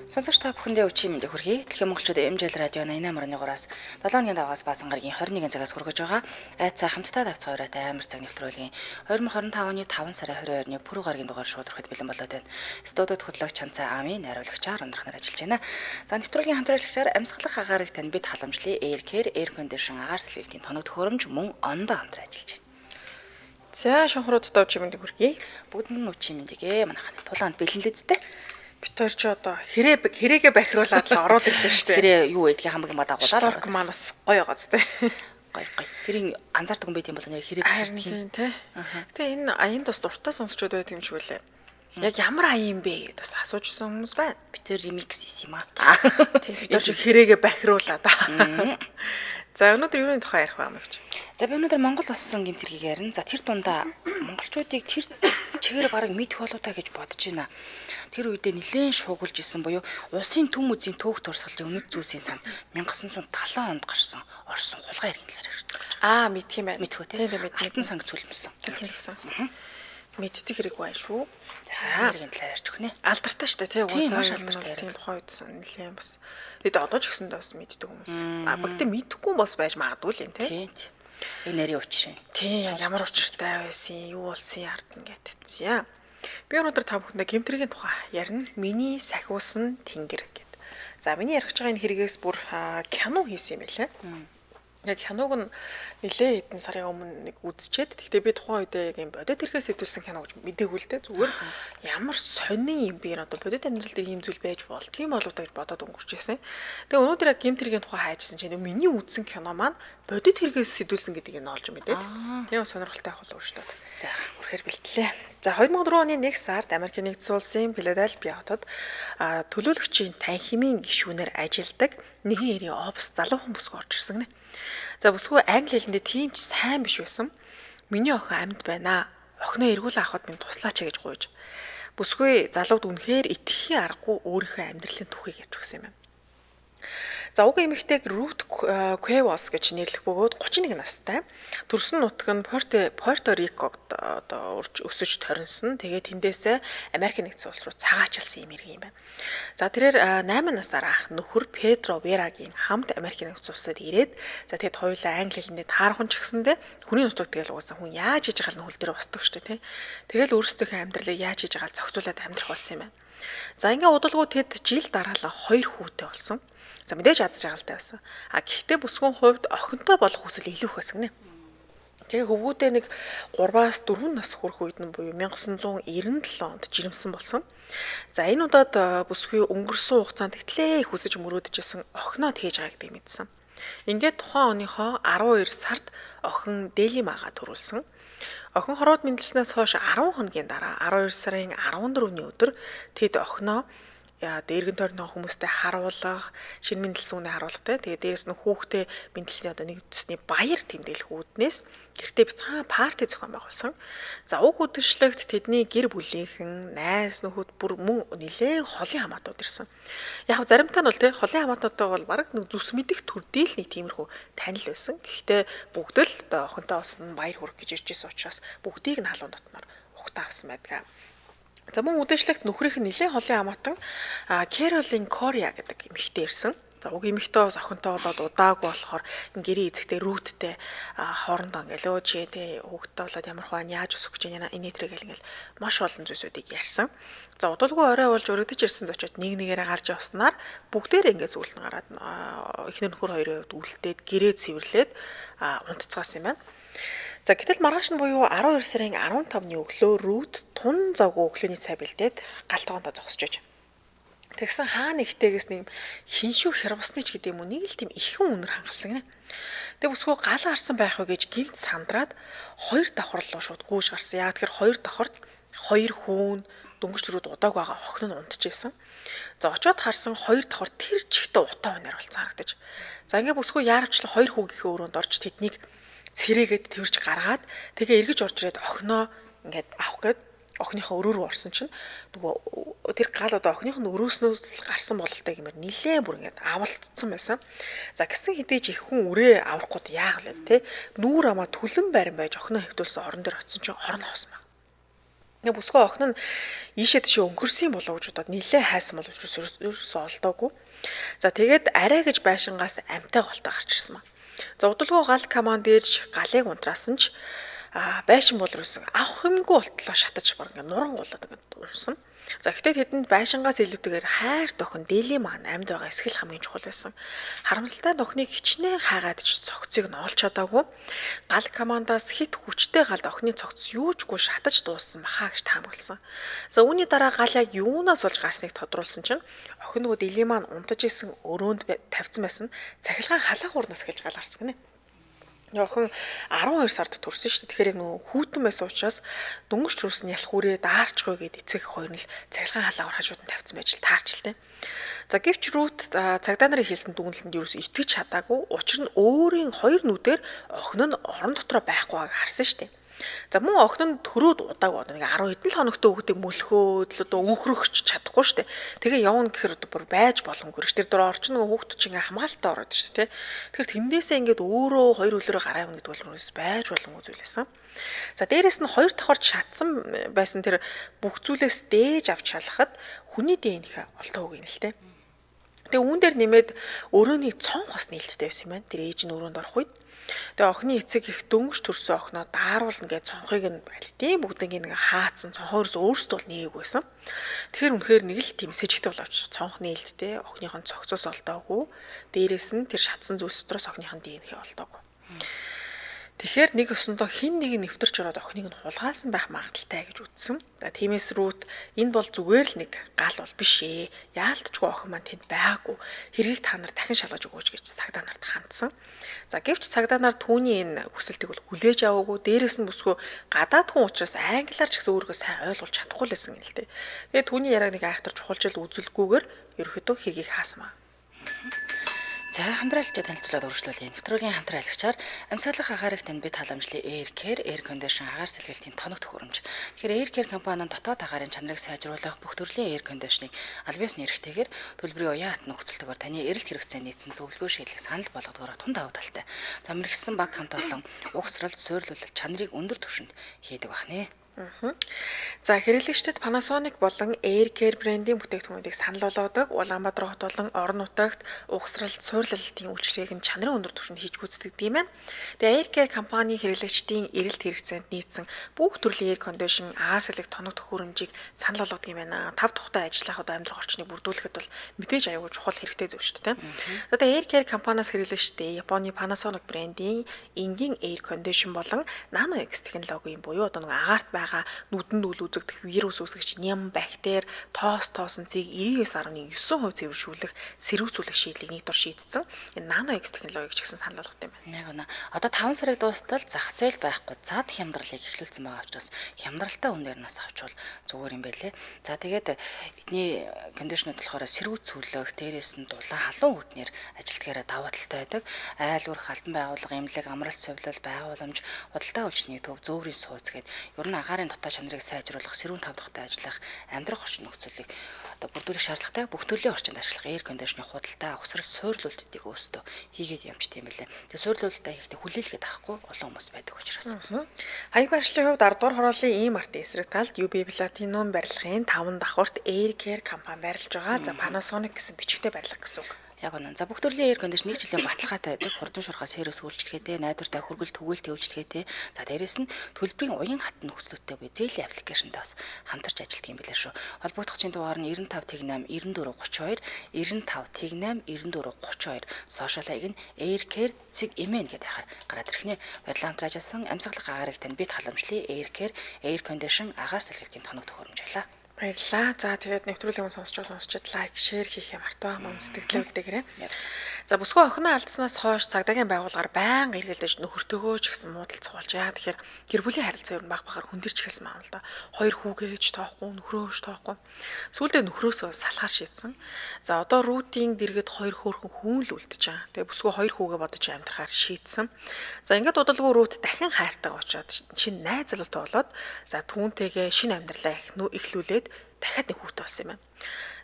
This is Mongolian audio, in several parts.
Сонсогч та бүхэндээ өчигдөр мэндийг хүргэе. Дэлхийн монголчуудын MJL радио 88.3-аас 7-ны давгаас баасан гарагийн 21 цагаас хүргэж байгаа. Айцаа хамтдаа давцгаараатай амар цаг нэвтрүүлгийн 2025 оны 5 сарын 22-ны пүрэв гарагийн дугаар шууд өрхөд бэлэн болоод байна. Студиуд хөтлөгч Чанцаа Ами найруулагчаар өндрөхнөр ажиллаж байна. За нэвтрүүлгийн хамтраалагчаар амьсгалах агаарыг тань бид халамжлын Air Care, Air Condition агаар сэлгэлтийн тоног төхөөрөмж мөн ондоо хамтран ажиллаж байна. За шонхрууд өчигдөр мэндийг хүргэе. Бүгд нь өчигдөр мэндийгээ манайхан тулаанд бэлэн л үсттэй. Бид хоёр ч одоо хэрэгээ бахируулаад л ороод ирлээ шүү дээ. Хэрэг юу гэдгийг хамгийн мадагуулаад Шторк маань бас гоё байгаа зү. Гоё. Тэрийг анзаардаг юм байт юм бол нэр хэрэг бахирддаг юм. Гэтэ энэ аян тус дуртай сонсчод байдаг юм шиг үлээ. Яг ямар аян юм бэ гэдээ бас асууж исэн хүмүүс байна. Би тэр ремикс хийсэн юм аа. Тийм бид ч хэрэгээ бахируулаад. За өнөөдөр юуны тухай ярих вэ гэж. За би өнөөдөр Монгол улсын гэмт хэргийг ярина. За тэр дундаа монголчуудыг тэр чигээр бараг мэдэх болоо та гэж бодож байна. Тэр үедээ нэлээд шуугулж исэн буюу улсын төм үзийн төөх турсгалын өмнөд зүйлсийн санд 1970 онд гарсан Орсын хулгай иргэн талаар ярьж байгаа. Мэдх юм байна. Мэдх үү те. Алтан санг цөлмсөн. Тэгсэн. Мэддэг хэрэг байна шүү. За иргэн талаар ярьж өгнө. Алдартай шүү дээ тий уусаа маш алдартай. Тийм тухай үдсэн нэлээд бас бид одоо ч гэсэндээ бас мэддэг хүмүүс. Багтаа мэдхгүй бас байж магадгүй л юм тий. Тийм. Энэ нэрийн учир. Тийм ямар учиртай байсан юу болсон ярдна гэдэгцээ. Би өнөөдөр та бүхэндээ гэмтрийн тухай ярина. Миний сахиусан тэнгэр гэд. За миний ярих гэж байгаа энэ хэрэгээс бүр кино хийсэн юм байлаа. Яг киног нь нэлээд хэдэн сарын өмнө нэг үзчихэд гэхдээ би тухайн үедээ яг юм бодит хэрэгээс сэтүүлсэн кино гэж мэдээгүй л дээ зүгээр ямар сонин юм бэ одоо бодит амьдрал дээр ийм зүйл байж болдгийм болоо гэж бодоод өнгөрчээсэн. Тэгээ өнөөдөр яг гэмт хэрэгийн тухай хайжсэн чинь миний үзсэн кино маань бодит хэрэгээс сэтүүлсэн гэдгийг нь олж мэдээд тийм сонирхолтой авах болов шүү дээ. За үрхээр бэлтлээ. За 2004 оны 1 сард Америкийн нэгдсэн улсын Филадельфи хотод төлөөлөгчийн танхимын гишүүнээр ажилладаг нэгэн эрийн офс залуухан бүсгүй орж ирсэн гинэ. За бүсгүй англи хэлэндээ тийм ч сайн биш байсан. Миний охин амьд байна. Охиноо эргүүл авахд минь туслаач гэж гуйж. Бүсгүй залууд үнэхээр итгэхийн аргагүй өөрийнхөө амьдралын түүхийг ярьж өгсөн юм байна. За уг эмэгтэйг Рут Квевос гэж нэрлэх бөгөөд 31 настай. Төрсөн нутаг нь Порто Рикогт одоо өсөж торинсон. Тэгээд тэндээсээ Америкийн нэгдсэн улс руу цагаачилсан юм иргэн юм байна. За тэрээр 8 насаар ах нөхөр Педро Верагийн хамт Америкийн нэгдсэн улсад ирээд за тэгэд хоёулаа англи хэлэндээ таархан ч гэсэндээ хүний нутаг тэгэл угаасаа хүн яаж хийж байгаа нь хөл дээр босдог шүү дээ тий. Тэгэл өөрсдийнхөө амьдралыг яаж хийж байгааг зохицуулаад амьдрах болсон юм байна. За ингээ удалгүй тэд жил дараалал 2 хүүтэй болсон. За мэдээж аз жаргалтай байсан. Гэхдээ бүсгүйн хувьд охинтой болох хүсэл илүү их байсан гинэ. Тэгээ хөвгүүдээ нэг 3-аас 4 нас хүрэх үед нь буюу 1997 онд жирэмсэн болсон. За энэ удаад бүсгүй өнгөрсөн хугацаанд ихтлээ хүсэж мөрөөдөжсэн охиноо тээж байгаа гэдгийг мэдсэн. Ингээд тухайн оныхоо 12 сард охин Делимаага төрүүлсэн. Охин хорвоод мэндэлснээс хойш 10 хоногийн дараа 12 сарын 14-ний өдөр тэд охиноо дээргэн тойрны хүмүүстэй харуулах, шинэ мэндэлсэн үнэ харуулгатай. Тэгээ дээрэс нь хүүхдээ мэндэлсний одоо нэг төсний баяр тэмдэглэх үүднээс гэртээ бяцхан парти зохион байгуулсан. За уг үдшилтэд тэдний гэр бүлийнхэн, найз нөхөд бүр мөн нэлээд холын хамаатууд ирсэн. Яг заримтай нь бол тий холын хамаатуудтай бол бараг нэг зүс мэдих төрдийл нэг тиймэрхүү танил байсан. Гэхдээ бүгд л одоо охинтой болсон баяр хүрэх гэж иржсэн учраас бүгдийг нь халуун дотноор ухтаа авсан байдаг. За мөн үдшилтэд нөхрийнх нь нэлээд холын хамаатан Кэролин Кориа гэдэг эмэгтэй ирсэн. За уг эмэгтэй бас охинтой болоод удаагүй болохоор гэрээ эзэгтэй Руттэй хоорондоо ингээл өө чи тэ хүүхдтэй болоод ямар хаан яаж өсөх гэж байна энэ төрөг ингээл маш олон зүйлсүүдийг ярьсан. За удалгүй орой болж өргөдөж ирсэн зочид нэг нэгээрээ гарч явснаар бүгдээрээ ингээд зүйлс нь гараад эхнэр нөхөр хоёрын хувьд үлдээд гэрээ цэвэрлээд унтцгаасан юм байна. За гэтэл маргааш нь буюу 12 сарын 15-ны өглөө Рут тун завгүй өглөөний цай бэлдээд галтгоондоо зогсож байж. Тэгсэн хаана ихтэйгээс нэг хиншүү хямсны ч гэдэг юм уу нэг л тийм ихэн үнэр хангалсан гинэ. Тэг бүсгүй гал гарсан байх вэ гэж гинт сандраад хоёр давхар руу шууд гүйж гарсан. Яа тэгэхээр хоёр давхарт хоёр хүүн дөнгөж төрөд удааг байгаа охин нь унтчихсэн. За очиод харсан хоёр давхар тэр чигтээ утаа унаар болсон харагдаж. За ингээ бүсгүй яарвчлаа хоёр хүүгийнхээ өрөөнд орж тэднийг цэрээгээд тэрч гаргаад тэгээ эргэж орж ирээд охиноо ингээд авах гээд охиныхоо өрөө рүү орсон чинь нөгөө тэр гал одоо охиных нь өрөөснөөс гарсан бололтой гэмээр нилээ бүр ингээд авалтцсан байсан. За гисэн хэдий ч их хүн үрээ аврах гээд яаглаад те нүүр амаа түлэн байран байж охиноо хэвдүүлсэн орон дээр очисон чинь орон хоосон баг. Нэг бүсгүй охин нь ийшээ тийшээ өнгөрсөн болов гэж бодоод нилээ хайсан болов ерөөсөө олдоогүй. За тэгээд арай гэж байшингаас амтай голтой гарч ирсэн маа. За удалгүй гал команд ээж галыг унтраасан ч байшин бол ерөөсөө авах юмгүй болтлоо шатаж баг ингээ нуран голоод ингээ унсан. За гэхдээ тэдэнд байшингаас илүүтэйгээр хайр дохин дели маань амьд байгаа эсгэл хамгийн чухал байсан. Харамсалтай нь охиныг хичнээн хайгаад ч цогцыг нь олж чадаагүй. Гал командаас хит хүчтэй галд охины цогц юужгүй шатаж дууссан бахаа гэж таамагласан. За үүний дараа гал яг юунаас болж гарсныг тодруулсан чинь охин нөгөө дели маань унтаж исэн өрөөнд тавьсан байсан цахилгаан халах урнаас эхэлж гал гарсан гинэ. Охин 12 сард төрсөн шүү дээ. Тэгэхээр яг нөгөө хүүтэн байсан учраас дөнгөж төрсөн ялах үрээ даарчгүй гэд эцэг хоёр нь л цахилгаан халаагаар хажууд нь тавьсан байж л таарч л дээ. За гэвч Рут цагдаа нарын хэлсэн дүгнэлтэнд юу ч итгэж чадаагүй. Учир нь өөрийн хоёр нүдээр охин нь орон дотроо байхгүй байгааг харсан шүү дээ. За мөн охин нь төрөөд удааг нэг 10 хэдэн хоногтой хүүхдийг мөлхөөд л одоо өнхрөхч чадахгүй шүү дээ. Тэгээ явна гэхээр одоо бүр байж боломгүй ш. Тэр дөрөөр орчин нөгөө хүүхдүүд чинь ингээ хамгаалттай ороод шүү дээ. Тэгэхээр тэндээсээ ингээд өөрөө хоёр үлрээ гараа явна гэдэг бол байж боломгүй зүйл байсан. За дээрэс нь хоёр давхарч шатсан байсан тэр бүх зүйлээс дээж авч шалахад хүний ДНХ олдоо үг юм л дээ. Тэгээ үүн дээр нэмээд өрөөний цонх бас нээлттэй байсан юм байна. Тэр ээж нь өрөөнд орох үед. Тэгээ охины эцэг их дөнгөж төрсөн охиноо дааруулна гэж цонхыг нь байлдیں۔ Бүгднийг нэг хаацсан цонхоорс өөрсдөө бол нээгүйсэн. Тэгэхээр үнэхээр нэг л тийм сэжигтэй боловч цонх нээлттэй охиныхон цогцоос олдоогүй. Дээрээс нь тэр шатсан зүйлс дотроос охиныхон ДНХ олдоогүй. Тэгэхээр нэг өсөндөө хин нэг нэвтэрч ороод охиныг нь хулгаалсан байх магадaltaй гэж үзсэн. За тиймээс Рут энэ бол зүгээр л нэг гал бол биш ээ. Яалтчгүй охин маань тэнд байгаагүй. Хэргийг та нар дахин шалгаж өгөөч гэж цагдаа нарт хандсан. За гэвч цагдаа нар түүний энэ хүсэлтийг бол хүлээж аваагүй. Дээрээс нь бүсгүй гадаад хүн учраас англиар ч гэсэн өөрийгөө сайн ойлгуулж чадахгүй л байсан юм л дээ. Тэгээд түүний яриаг нэг айхтар чухалчил үзүүлгүйгээр ерөөхдөө хэргийг хаасан маа. За хамтраалчаа танилцуулаад үргэлжлүүлье. Нэвтрүүлгийн хамтран айлгчаар амьсгалах агаарыг тань бид халамжлалын Air Care, Air Condition агаар сэлгэлтийн тоног төхөөрөмж. Тэгэхээр Air Care компани нь дотоод агаарын чанарыг сайжруулах бүх төрлийн Air Condition-ыг аль биесны эрхтэйгээр төлбөрийн уян хатан нөхцөлтөөр таны эрэлт хэрэгцээнд нийцсэн зөвлөгөө шийдлийг санал болгодгоор тун давуу талтай. За мэрэгсэн баг хамт олон угсралт, суйрлуулалт чанарыг өндөр түвшинд хийдэг бахнэ. За хэрэглэгчдэд Panasonic болон Air Care брендийн бүтээгдэхүүнүүдийг санал болгодог. Улаанбаатар хот болон орон нутагт угсралт, суйрлалтын үйлчлэгийг нь чанарын өндөр түвшинд хийж гүйцэтгэдэг юм байна. Тэгээ Air Care компани хэрэглэгчдийн эрэлт хэрэгцээнд нийцсэн бүх төрлийн air condition, агаар салхи тоног төхөөрөмжийг санал болгодог юм байна. Тав тухтай ажиллах одоо амьдрах орчныг бүрдүүлэхэд бол мэдээж аюул чухал хэрэгтэй зүйл шүү дээ. Одоо Air Care компаниас хэрэглэгчдээ Японы Panasonic брендийн энгийн air condition болон Nano X технологийн буюу одоо нэг агаарт нүдэнд үл үзэгдэх вирус үүсгэгч ням, бактери, тоосон цэг 99.9% цэвэршүүлэх, сэрүүцүүлэх шийдлийг нэг дор шийдсэн. Энэ Nano X технологиг ч гэсэн санал болгох юм байна. Яг үнэ. Одоо 5 сарыг дуустал зах зээл байхгүй цаад хямдралыг эхлүүлсэн байгаа учраас хямдралтай үнээр нас авчвал зүгээр юм байлээ. За тэгээд эдний кондишнер болохоор сэрүүцүүлэх, дээрээс нь дулаан халуун үүднээр ажилтгаараа даваа талтай байдаг. Айл үрх алтан байгууллага, эмнэлэг, амралт цовлол, байгууламж, худалдаа үйлчний төв, зөөврийн сууц гээд ер нь агаарын дотоод чанарыг сайжруулах, сэрүүн тав тухтай ажиллах, амьдрах орчин нөхцөлийг одоо бүрдүүлэх шаардлагатай бүх төрлийн орчинд ажиллах air conditioning худалдаа, угсрал, суйрлуулалтыг өөрсдөө хийгээд явж тийм байлээ. Тэгээ суйрлуулалтаа хийхдээ хүлээлгээд авахгүй олон хүмүүс байдаг учраас. Хаяг барилчлалын хувьд 10 дугаар хорооллын EMRT эсрэг талд UB Platinum барилгын 5 давхурт Air Care компани барилж байгаа. За Panasonic гэсэн бичгтэй барилга гэсэн үг. Яг үнэн. За бүх төрлийн air conditioner нэг жилийн баталгаатай байдаг. Хурдан шуурхаас сервис үйлчлэгээтэй, найдвартай хүргэлт түгээлтэй үйлчлэгээтэй. За дээрэс нь төлбөрийн уян хатан нөхцөлтэй буй зээлийн аппликейшнтэй бас хамтарч ажилладаг юм билээ шүү. Холбогдохын дугаар нь 95 тэгнам 94 32 95 тэгнам 94 32 сошиал хаяг нь Air Care цэг эмэн гэдэг хахаар гараад ирэх нэ. Баярлалаа хамтран ажилласан амьсгалах агаарыг тань бид халамжлалын Air Care, Air Condition агаар сэлгэлтийн тоног төхөөрөмж байлаа. Баярлалаа. За тэгээд нэвтрүүлгийн сонсчод лайк, шеэр хийхээ мартаа мөн сэтгэлээ үлдээгээрэй. За бүсгүй охиноо алдснаас хойш цагдаагийн байгууллагаар байнга эргэлдэж нөхөртөөгөө ч гэсэн муудалц суулж яа. Тэгэхээр гэр бүлийн харилцаа ер нь баг багаар хүндэрч эхэлсэн юм л да. Хоёр хүүгээж тоохгүй, нөхрөөж тоохгүй. Сүүлдээ нөхрөөсөө салахаар шийдсэн. За одоо Рутийн дэргэд хоёр хөөрхөн хүн л үлдэж байгаа. Тэгээ бүсгүй хоёр хүүгээ бодож амьдрахаар шийдсэн. За ингээд удалгүй Рут дахин хайртайгаа очиад шинэ найз залуутай болоод за түүнтэйгээ шинэ амьдралаа эхлүүлээд дахиад нэг хүүхдтэй болсон юм байна.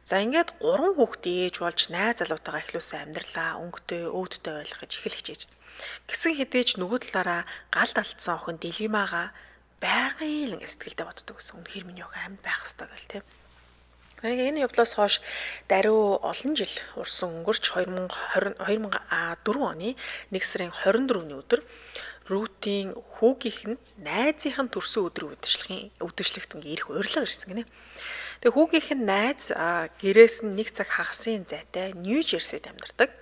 За ингээд 3 хүүхдээ ээж болж найз залуутайгаа эхлүүлсэн амьдралаа өнгөтэй, өвдөлтөй ойлгох гэж эхэлж. Гисэн хэдийч нөгөө талаараа галд алдсан охин Делимаага байгаль ингэ сэтгэлдээ боддог гэсэн. Үнэхээр миний охин амьд байх ёстой гэл тийм. Энэ явдлаас хойш даруй олон жил урсан өнгөрч 2004 оны 1 сарын 24-ний өдөр Рутийн хүүгийнх нь найзынх нь төрсөн өдрийн үдэшлэгт ингээ ирэх урилга ирсэн гинэ. Тэгээ хүүгийнх нь найз гэрээс нь 1 цаг хагасын зайтай Нью-Жерсид амьдардаг.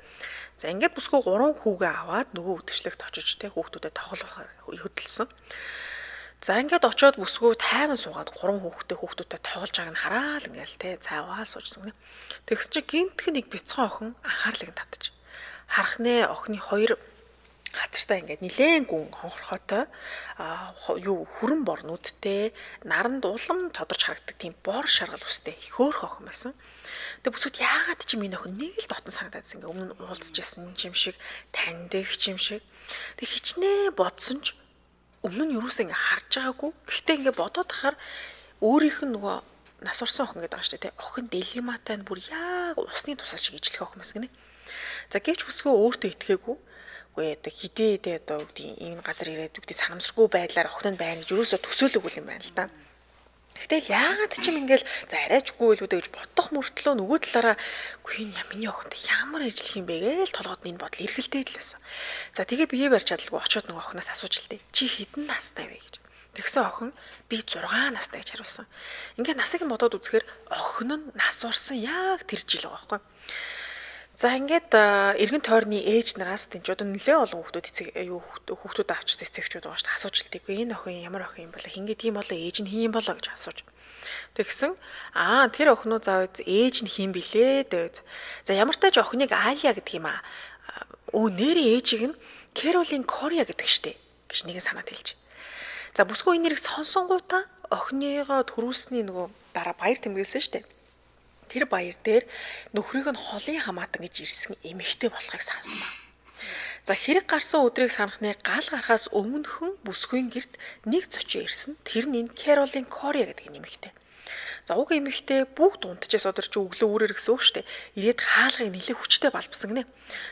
За ингээд бүсгүй 3 хүүгээ аваад нөгөө үдэшлэгт очиж тэ хүүхдүүдэд тоглохоор хөдөлсөн. За ингээд очиод бүсгүй тайван суугаад 3 хүүхдүүдэд тоглож байгааг нь хараад ингээл тэ цаавал суужсан гинэ. Тэгсэн чинь гинтх нэг бяцхан охин анхаарлыг татчих. Харах нэ охины 2 хатартай ингээд нилээн гүн хонхорхотой хүрэн бор нүдтэй наранд улам тодорч харагддаг тийм бор шаргал үстэй хөөх охин байсан. Тэгээ бүсгүүд яагаад чи миний охин нэг л дотн санагдаадсэн ингээ өмнө нь уулзчихсан юм шиг таньдаг юм шиг. Тэг хичнээн бодсон ч өмнө нь юусаа ингээ харж байгаагүй. Гэхдээ ингээ бодоод тахаар өөрийнх нь нөгөө нас орсон охин гэдэг байгаа шүү дээ. Охин дилематай нь бүр яг усны тусаа шиг ижлэх охин байсан гинэ. За гэвч бүсгүй өөртөө итгээгүй. Үгүй одоо хидээ одоо энэ газар ирээд үгдий санамсаргүй байдлаар охин нь байна гэж юусоо төсөөлөгүй юм байна л да. Гэтэл яагаад ч юм ингээл за арайчгүй л үдэ гэж бодох мөртлөө нөгөө талаараа үгүй миний охинтой ямар ажиллах юм бэ гээл толгойд энэ бодол эргэлдээд л байсан. За тэгээ бие барьж чадалгүй очиод нөгөө охиноос асууж л дээ. Чи хэдэн настай вэ гэж. Тэгсэн охин би 6 настай гэж хариулсан. Ингээ насыг нь бодоод үзэхээр охин нь нас орсон яг тэр жил байгаа байхгүй. За ингээд эргэн тойрны ээж нараас тэнцүүд нэлээ олон хүүхдүүд авчирсан эцэгчүүд байгаа шүү дээ. Асууж илтийгүй энэ охин ямар охин юм болоо хингээд ийм болоо ээж нь хин юм болоо гэж асууж. Тэгсэн тэр охиноо заа ээж нь хин блээ дээ. За ямар тааж охиныг Алия гэдэг юм нэрийн ээжийг нь Кэролин Кория гэдэг штэ гэж нэгэн санаад хэлж. За бүсгүй энэ нэрийг сонсонгуудаа охиныгоо төрүүлсний нөгөө дараа баяр тэмдэглэсэн штэ. Тэр баяр дээр нөхрийг нь холын хамаатан гэж ирсэн эмэгтэй болохыг сансан ба. За хэрэг гарсан өдрийг санахны гал гарахаас өмнөхөн бүсгүйн герт нэг зочин ирсэн. Тэр нь энэ Кэролин Кория гэдэг эмэгтэй. За уг эмэгтэй бүгд унтчихээс одоо чи өглөө үрээр гэсэн үг шүү дээ. Ирээд хаалгыг нэлээд хүчтэй балбсан гинэ.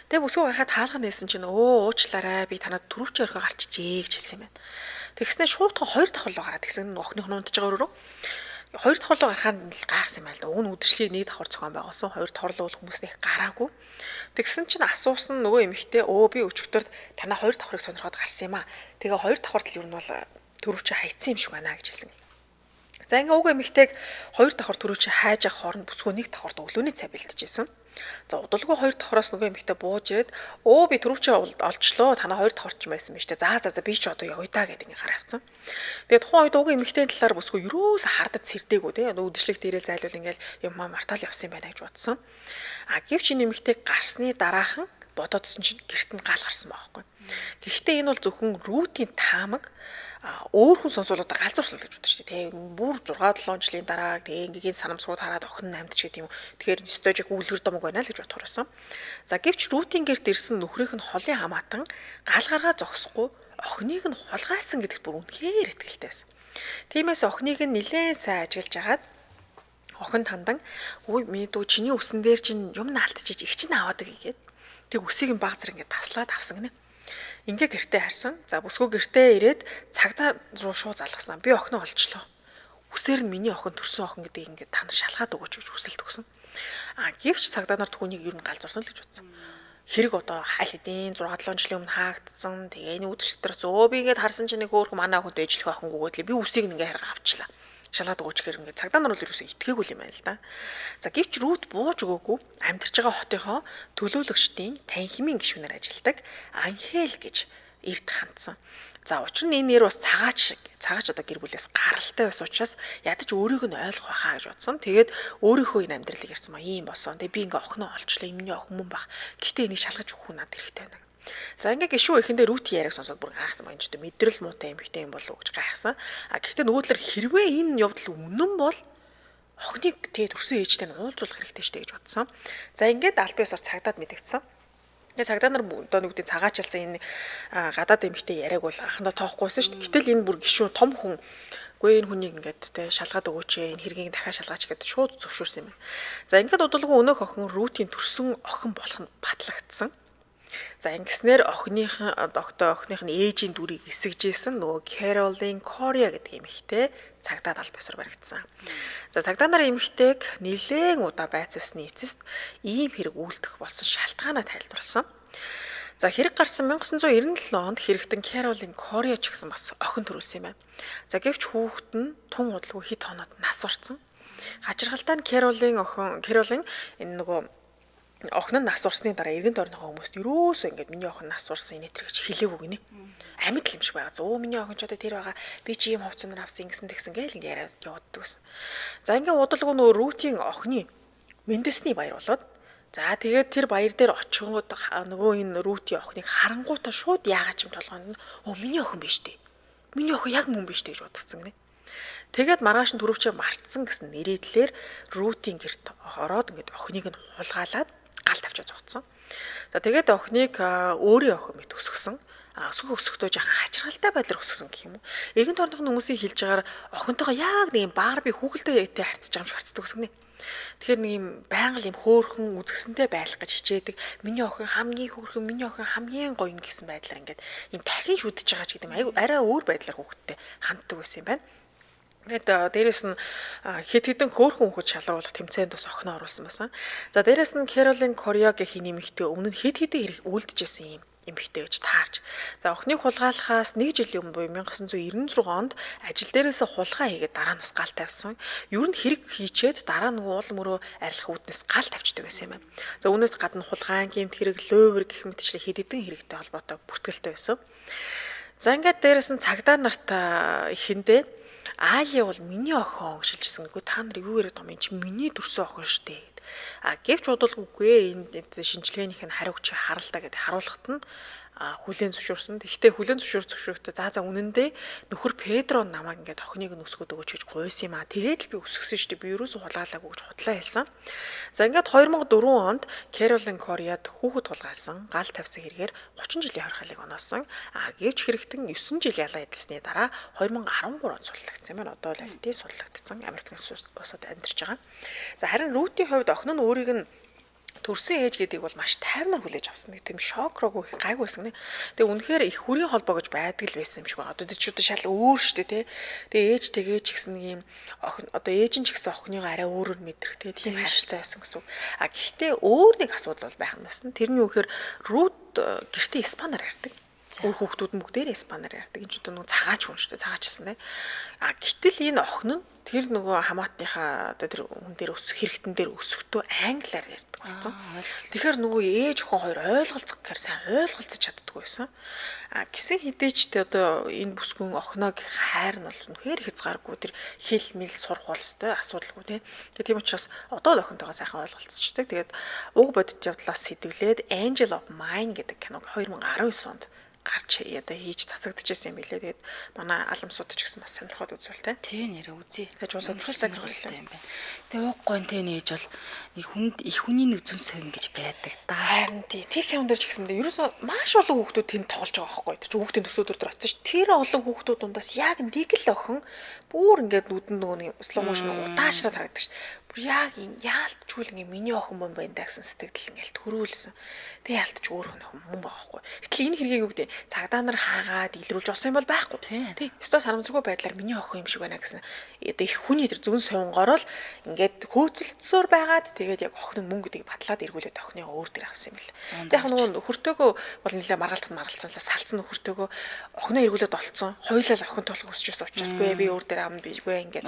Тэгээ бүсгүй гахаад хаалга нээсэн чинь уучлаарай би танад түрүүчийн орхио гарчижээ гэж хэлсэн юм байна. Тэгснээр шууд 2 давхар руу гараад тэгсэн охиных нь унтж байгаа өрөө. 2 давхар руу гарахаар нь гайхсан юм байна л да. Өн үдшлийн 1 давхар зохион байгуулсан 2 давхар руу хүмүүс нэг гараагүй. Тэгсэн чинь асуусан нөгөө эмэгтэй би өчигдөр танаа 2 давхарыг сонирхоод гарсан юм аа. Тэгээ 2 давхарт л юу нь бол түрүүчээ хайцсан юм шиг байна гэж хэлсэн. За ингээ уг эмэгтэйг 2 давхар түрүүчээ хайж авах хооронд бүсгүй 1 давхарт өглөөний цай бэлтжижсэн. За удалгүй 2 давхараас нөгөө эмэгтэй бууж ирээд би түрүүчээ олчлоо танаа 2 давхарч юм байсан биз дээ. За би ч одоо явъя да гэдэг ингээ гараа авцсан. Тэгээ тухайн үед уг эмэгтэйн талаар бүсгүй юроос хардад сэрдээгүй те үдэшлэг дээрээ зайлуул ингээл юм мартаал явсан юм байна гэж бодсон. Гэвч энэ эмэгтэй гарсны дараахан бодоодсэн чинь гэрт нь гал гарсан байхгүй. Гэхдээ энэ бол зөвхөн Рутийн таамаг өөр хүн сонсуулаад галзуурсал гэж бодож шүү дээ. Бүр 6-7 жилийн дараа тэгээ ингийн санамсрууд хараад охин нь амьдч гэдэг юм. Тэгэхээр стожик үлгэр домог байна л гэж бодохоор байсан. За гэвч Рутийн гэрт ирсэн нөхрийнх нь холын хамаатан гал гаргаа зогсохгүй охиныг нь хулгайсан гэдэгт бүр үнэхээр итгэлтэй байсан. Тиймээс охиныг нь нилээн сайн ажиглаж агаад охин тандан миний дүү чиний үсэн дээр чинь юм наалтчиж их чинь аваад өгье гэд. Тэг үсийг нь баг зэрэг ингээд таслаад авсан гинэ. Ингээ гэртээ харсан. За бүсгүй гэртээ ирээд цагдаа руу шууд залгасан. Би охиноо олчлоо. Үсээр нь миний охин төрсөн охин гэдэг ингээд та нар шалгаад өгөөч гэж хүсэлт өгсөн. Гэвч цагдаа нар түүнийг ер нь галзуурсан л гэж бодсон. Хэрэг одоо хайл хэдийн 6-7 жилийн өмнө хаагдсан. Тэгээ энэ үдшилтэрс би ингээд харсан чинь нэг хөөрхөн манай охинтой ижлэх охингүйгээд би үсийг ингээ харгаа авчлаа. Шалгаад өгөөч гэхээр ингээд цагдаа нар бол ерөөсөө итгээгүй юм байна л да. За гэвч Рут бууж өгөөгүй амьдарч байгаа хотынхоо төлөөлөгчдийн танхимын гишүүнээр ажилладаг Анхел гэж эрд хандсан. За учир нь энэ нэр бас цагаач одоо гэр бүлээс гаралтай байсан учраас ядаж өөрийг нь ойлгох байхаа гэж бодсон. Тэгээд өөрийнхөө энэ амьдралыг ярьсан маа ийм болсон. Тэгээд би ингээ охиноо олчлаа юмний охин мөн баг. Гэхдээ энийг шалгаж өгөх надад хэрэгтэй байна. За ингээ гişүү ихэндээ Рут яриаг сонсоод бүр гайхсан байна ч гэдэг мэдрэл муутай эмхтэй юм болов уу гэж гайхсан. Гэхдээ нөгөө талаар хэрвээ энэ явдал үнэн бол охиныг төрсөн ээжтэй нь уулзуулах хэрэгтэй штэ гэж бодсон. За ингээд аль биесээр цагдаад мэдэгдсэн. Тэгээ цагдаа нар одоо нүгдийн цагаачилсан энэ гадаад эмхтэй яриаг бол анхандаа тоохгүй байсан штэ. Гэтэл энэ бүр гişүү том хүн үгүй энэ хүнийг ингээд те шалгаад өгөөч энэ хэргийг дахиад шалгаач гэдэг шууд зөвшөөрсөн юм байна. За ингээд удалгүй өнөөх охин Рутийн төрсөн охин болох нь батлагдсан. За ингэснээр охиных нь ээжийн дүрийг эсэгжсэн нөгөө Carolyn Corey гэдэг эмэгтэй цагдаад аль босор баригдсан. За цагдаа нарын эмэгтэйг нэлээд удаа байцаасны эцэст ийм хэрэг үйлдэх болсон шалтгаанаа тайлбарласан. За хэрэг гарсан 1997 онд хэрэгтэн Carolyn Corey ч гэсэн бас охин төрүүлсэн юм байна. За гэвч хүүхэд нь тун удалгүй хэд хоноод нас орсон. Хачиргалтай нь Carolyn энэ нөгөө охин нь нас урсны дараа эргэн тойрныхоо хүмүүст юусоо ингэж миний охин нас урсан инээ тэр гэж хэлээгүй гинэ. Амьд л юм шиг байгаа. Өө миний охин ч одоо тэр байгаа. Би чи ийм хувцсанаар авсан ингэсэн тэгсэн гээл ингэ яриад явдаг гэсэн. За ингээ удалгүй нөгөө Рутийн охины Мэндесний баяр болоод за тэгээд тэр баяр дээр очихгод нөгөө энэ Рутийн охиныг харангуйтаа шууд яагаад ч юм толгоонд нь миний охин биш дээ. Миний охин яг мөн биш дээ гэж бодгцсан гинэ. Тэгээд маргааш нь түрүүчээ мартсан гэсэн нэрийдлэр Рутийн герт ороод ингээд охиныг нь хулгаалаад гал тавьчаа зогтсон. За тэгээд охиныг өөрийн охин мэт өсгсөн. Өсөхдөө жоохон хачиргалтай байдлаар өсгсөн гэх юм уу. Эргэн тойрных нь хүмүүсийн хэлж байгаагаар охинтойгоо яг нэг юм Барби хүүхэлдэйтэй харьцаж байгаа юм шиг харцдаг өсгөнэ. Тэгэхээр нэг юм байнга юм хөөхөн үзэсгэлэнтэй байх гэж хичээдэг. Миний охин хамгийн хөөрхөн, миний охин хамгийн гоё гэсэн байдлаар ингээд юм дахин шүдэж байгаа ч гэдэг юм. Арай өөр байдлаар хүүхэлдтэй ханддаг байсан юм байна. Тэгээд дээрэс нь хэд хэдэн хөөрхөн хүүхэд шалруулах тэмцээнд бас охиноо оруулсан байсан. За дээрэс нь Carolyn Corey гэх нэмэгтэй өмнө нь хэд хэдэн хэрэг үлдчихсэн юм эмэгтэй гэж таарч. За охиныг хулгайлахаас 1 жилийн өмнө буюу 1996 онд ажил дээрээс хулгай хийгээд дараа нь бас гал тавьсан. Ер нь хэрэг хийчээд дараа нь уул мөрөө арилах үүднээс гал тавьчихдаг байсан юм байна. За үүнээс гадна хулгайн, гэмт хэрэг, лөөвөр гэх мэтчлэн хэд хэдэн хэрэгтэй холбоотой бүртгэлтэй байсан. За ингээд дээрэс нь цагдаа нарт ихэндээ Али бол миний охин шилжсэн. Үгүй та нар юу яриад байгаа юм чи миний төрсөн охин шүү дээ. Гэвч удалгүй энэ шинжилгээнийх нь хариу хүчийг харалдаа гэдээ харуулхад нь хүлэн зөвшөөрсөн. Гэхдээ хүлэн зөвшөөрөхдөө за үнэндээ нөхөр Педро намайг ингээд охиныг нь өсгөөд өгөөч гэж гуйсан юм аа. Тэгээд л би өсгсөн шүү дээ. Би ерөөсөө хулгаалаагүй гэж худлаа хэлсэн. За ингээд 2004 онд Carolyn Corey-д хүүхэд хулгайлсан, гал тавьсан хэрэгээр 30 жилийн хорхолыг оноосон. Гэвч хэрэгтэн 9 жил ялаа эдэлсний дараа 2013 онд сурлагдсан юм байна. Одоо л альтий сурлагдсан. Америк нэгдсэн улсад амьдарч байгаа. За харин Рутийн хувьд охин нь өөрийг нь төрсөн ээж гэдгийг бол маш тайвнаар хүлээж авсан. Нэг тийм шок руугүй гайгүй байсан гэнэ. Тэгээ үнэхээр их хүрийн холбоо гэж байдаг л байсан юм шиг байна. Одоо тийчүүд шал өөр шүү дээ, тий. Тэгээ ээжтэйгээ ч гэсэн нэг юм охин одоо ээж нь ч гэсэн охиныгоо арай өөрөөр мэдрэх тийм харилцаа байсан гэсэн үг. Гэхдээ өөр нэг асуудал бол байх нь байсан. Тэрний үхээр Рут гэртээ испанаар ярьдаг. Өөр хүүхдүүд нь бүгдээр испанаар ярьдаг. Энэ ч одоо нэг цагаач хүн шүү дээ. Цагаач гэсэн тий. Гэтэл энэ охин нь тэр нөгөө хамаатныхаа одоо тэр хүн дээр хэрэгтэн дээр өсөхдөө англиар ярьдаг болсон. Тэгэхээр нөгөө ээж охин хоёр ойлголцох гэхээр сайн ойлголцож чаддгүй байсан. Гисэн хэдий ч одоо энэ бүсгүйн охиноо гэх хайр нь бол үнэхээр хязгааргүй тэр хэл мэл сурах болстой асуудалгүй тий. Тэгээ тийм учраас одоо л охинтойгоо сайхан ойлголцчихдаг. Тэгээд уг бодит явдлаас сэтгвлээд Angel of Mine гэдэг киног 2019 онд гарч одоо хийж цацагдчихсан юм билээ. Тэгээд манай алам судч гэсэн бас сонирхоод үзүүлтэй. Тийм нэрээ үзье. Тэгээд жоо сонирхолтой юм байна. Тэгээ уг гонтэй нээж бол нэг хүнд их хүний нэг зүн совин гэж байдаг да. Харин тий. Тэр кинон дээр ч гэсэндээ ерөөсөө маш олон хүүхдүүд тэнд тоглож байгаа байхгүй. Тэр хүүхдийн төсөөдөр дээр очиж тэр олон хүүхдүүд дундаас яг нэг л охин бүр ингээд нүдэнд нөгөө нэг slow motion удаашраад харагдаж ш. Бүр яг энэ яалтчгүй л миний охин мөн байна гэсэн сэтгэл ингээл төрүүлсэн. Тэг яалтч өөр охин мөн байхгүй. Гэтэл энэ хэргийг юу гэдэг цагдаа нар хаагаад илрүүлж олсон юм бол байхгүй. Тий. Өстой сарамжргүй байдлаар миний охин юм шиг байна гэсэн. Одоо их хүний тэр зүн совингоор л ингээд хөөцөлдсөөр байгаад тэгээд яг охин нь мөн гэдгийг батлаад эргүүлээд охиныгоо өөр дээр авсан юм бэл. Тэг яг нөгөө хөртөөгөө бол нэлээ маргалцсан салцсан хөртөөгөө охиноо эргүүлээд олцсон. Хоёулаа л охин толгой өсчихсэн учраас би өөр дээр амна бийгүй ингээд.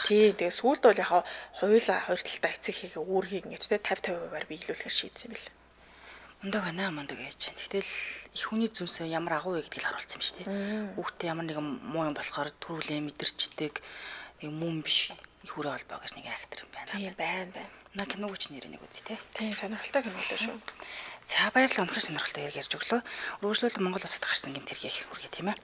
Тий. Тэгээд сүүлд бол яг хоёулаа хоёр талдаа эцэг хийгээ өөрхийг ингээд 50-50%-аар биелүүлэхээр шийдсэн юм бэл. Мундаг байна мундаг ээж. Тэгтэл их хүний зүнсээ ямар агуу вэ гэдгийг харуулсан юм шүү дээ. Хүүхдээ ямар нэгэн муу юм болохоор төрүүлээ мэдэрчдэг. Тэг мөн биш их хүрээ холбоо гэж нэг актер юм байна. Тийм байна. На киног ч нэр нэг үзье те. Тийм сонирхолтой кино л шүү. За баярлалаа өнөхөр сонирхолтой ярьж өглөө. Үргэлжлүүл Монгол улсад гарсан гэмт хэргийг хүргэе тийм ээ.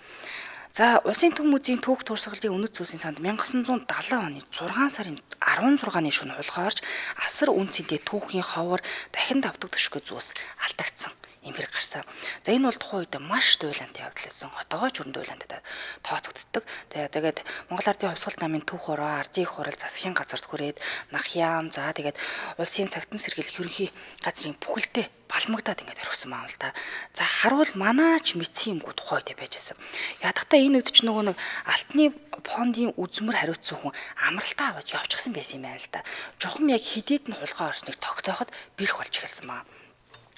За улсын төв музейн түүх туршлагын үнэт зүйлсийн санд 1970 оны 6 сарын 16-ны шөнө хулгайрч асар үн цэнтэй түүхийн ховор дахин давтагдчихгүй зүйлс алдагдсан. ийм хэрэг гарсан. За энэ бол тухайн үед маш дуйлантай явдал байсан. Одоогоо ч өрн дуйлантай тооцогддог. Тэгээд Монгол Ардын хувьсгалт намын түүх хороо ардын их хурал засгийн газарт хүрээд Нахяам за тэгээд улсын цагтан сэргийлэх ерөнхий газрын бүхэлдээ балмагдаад ингээд орхисон маа л да. За харуул манаач мэдсэн юмгүй тухайн үед байж байсан. Ядахтаа энэ үед ч нөгөө нэг алтны фондын үзмэр хариуцсан хүн амралтаа аваад явчихсан байсан юм байна л да. Жухам яг хэдийд нь хулгай орсныг тогтооход бэрх болж эхэлсэн маа.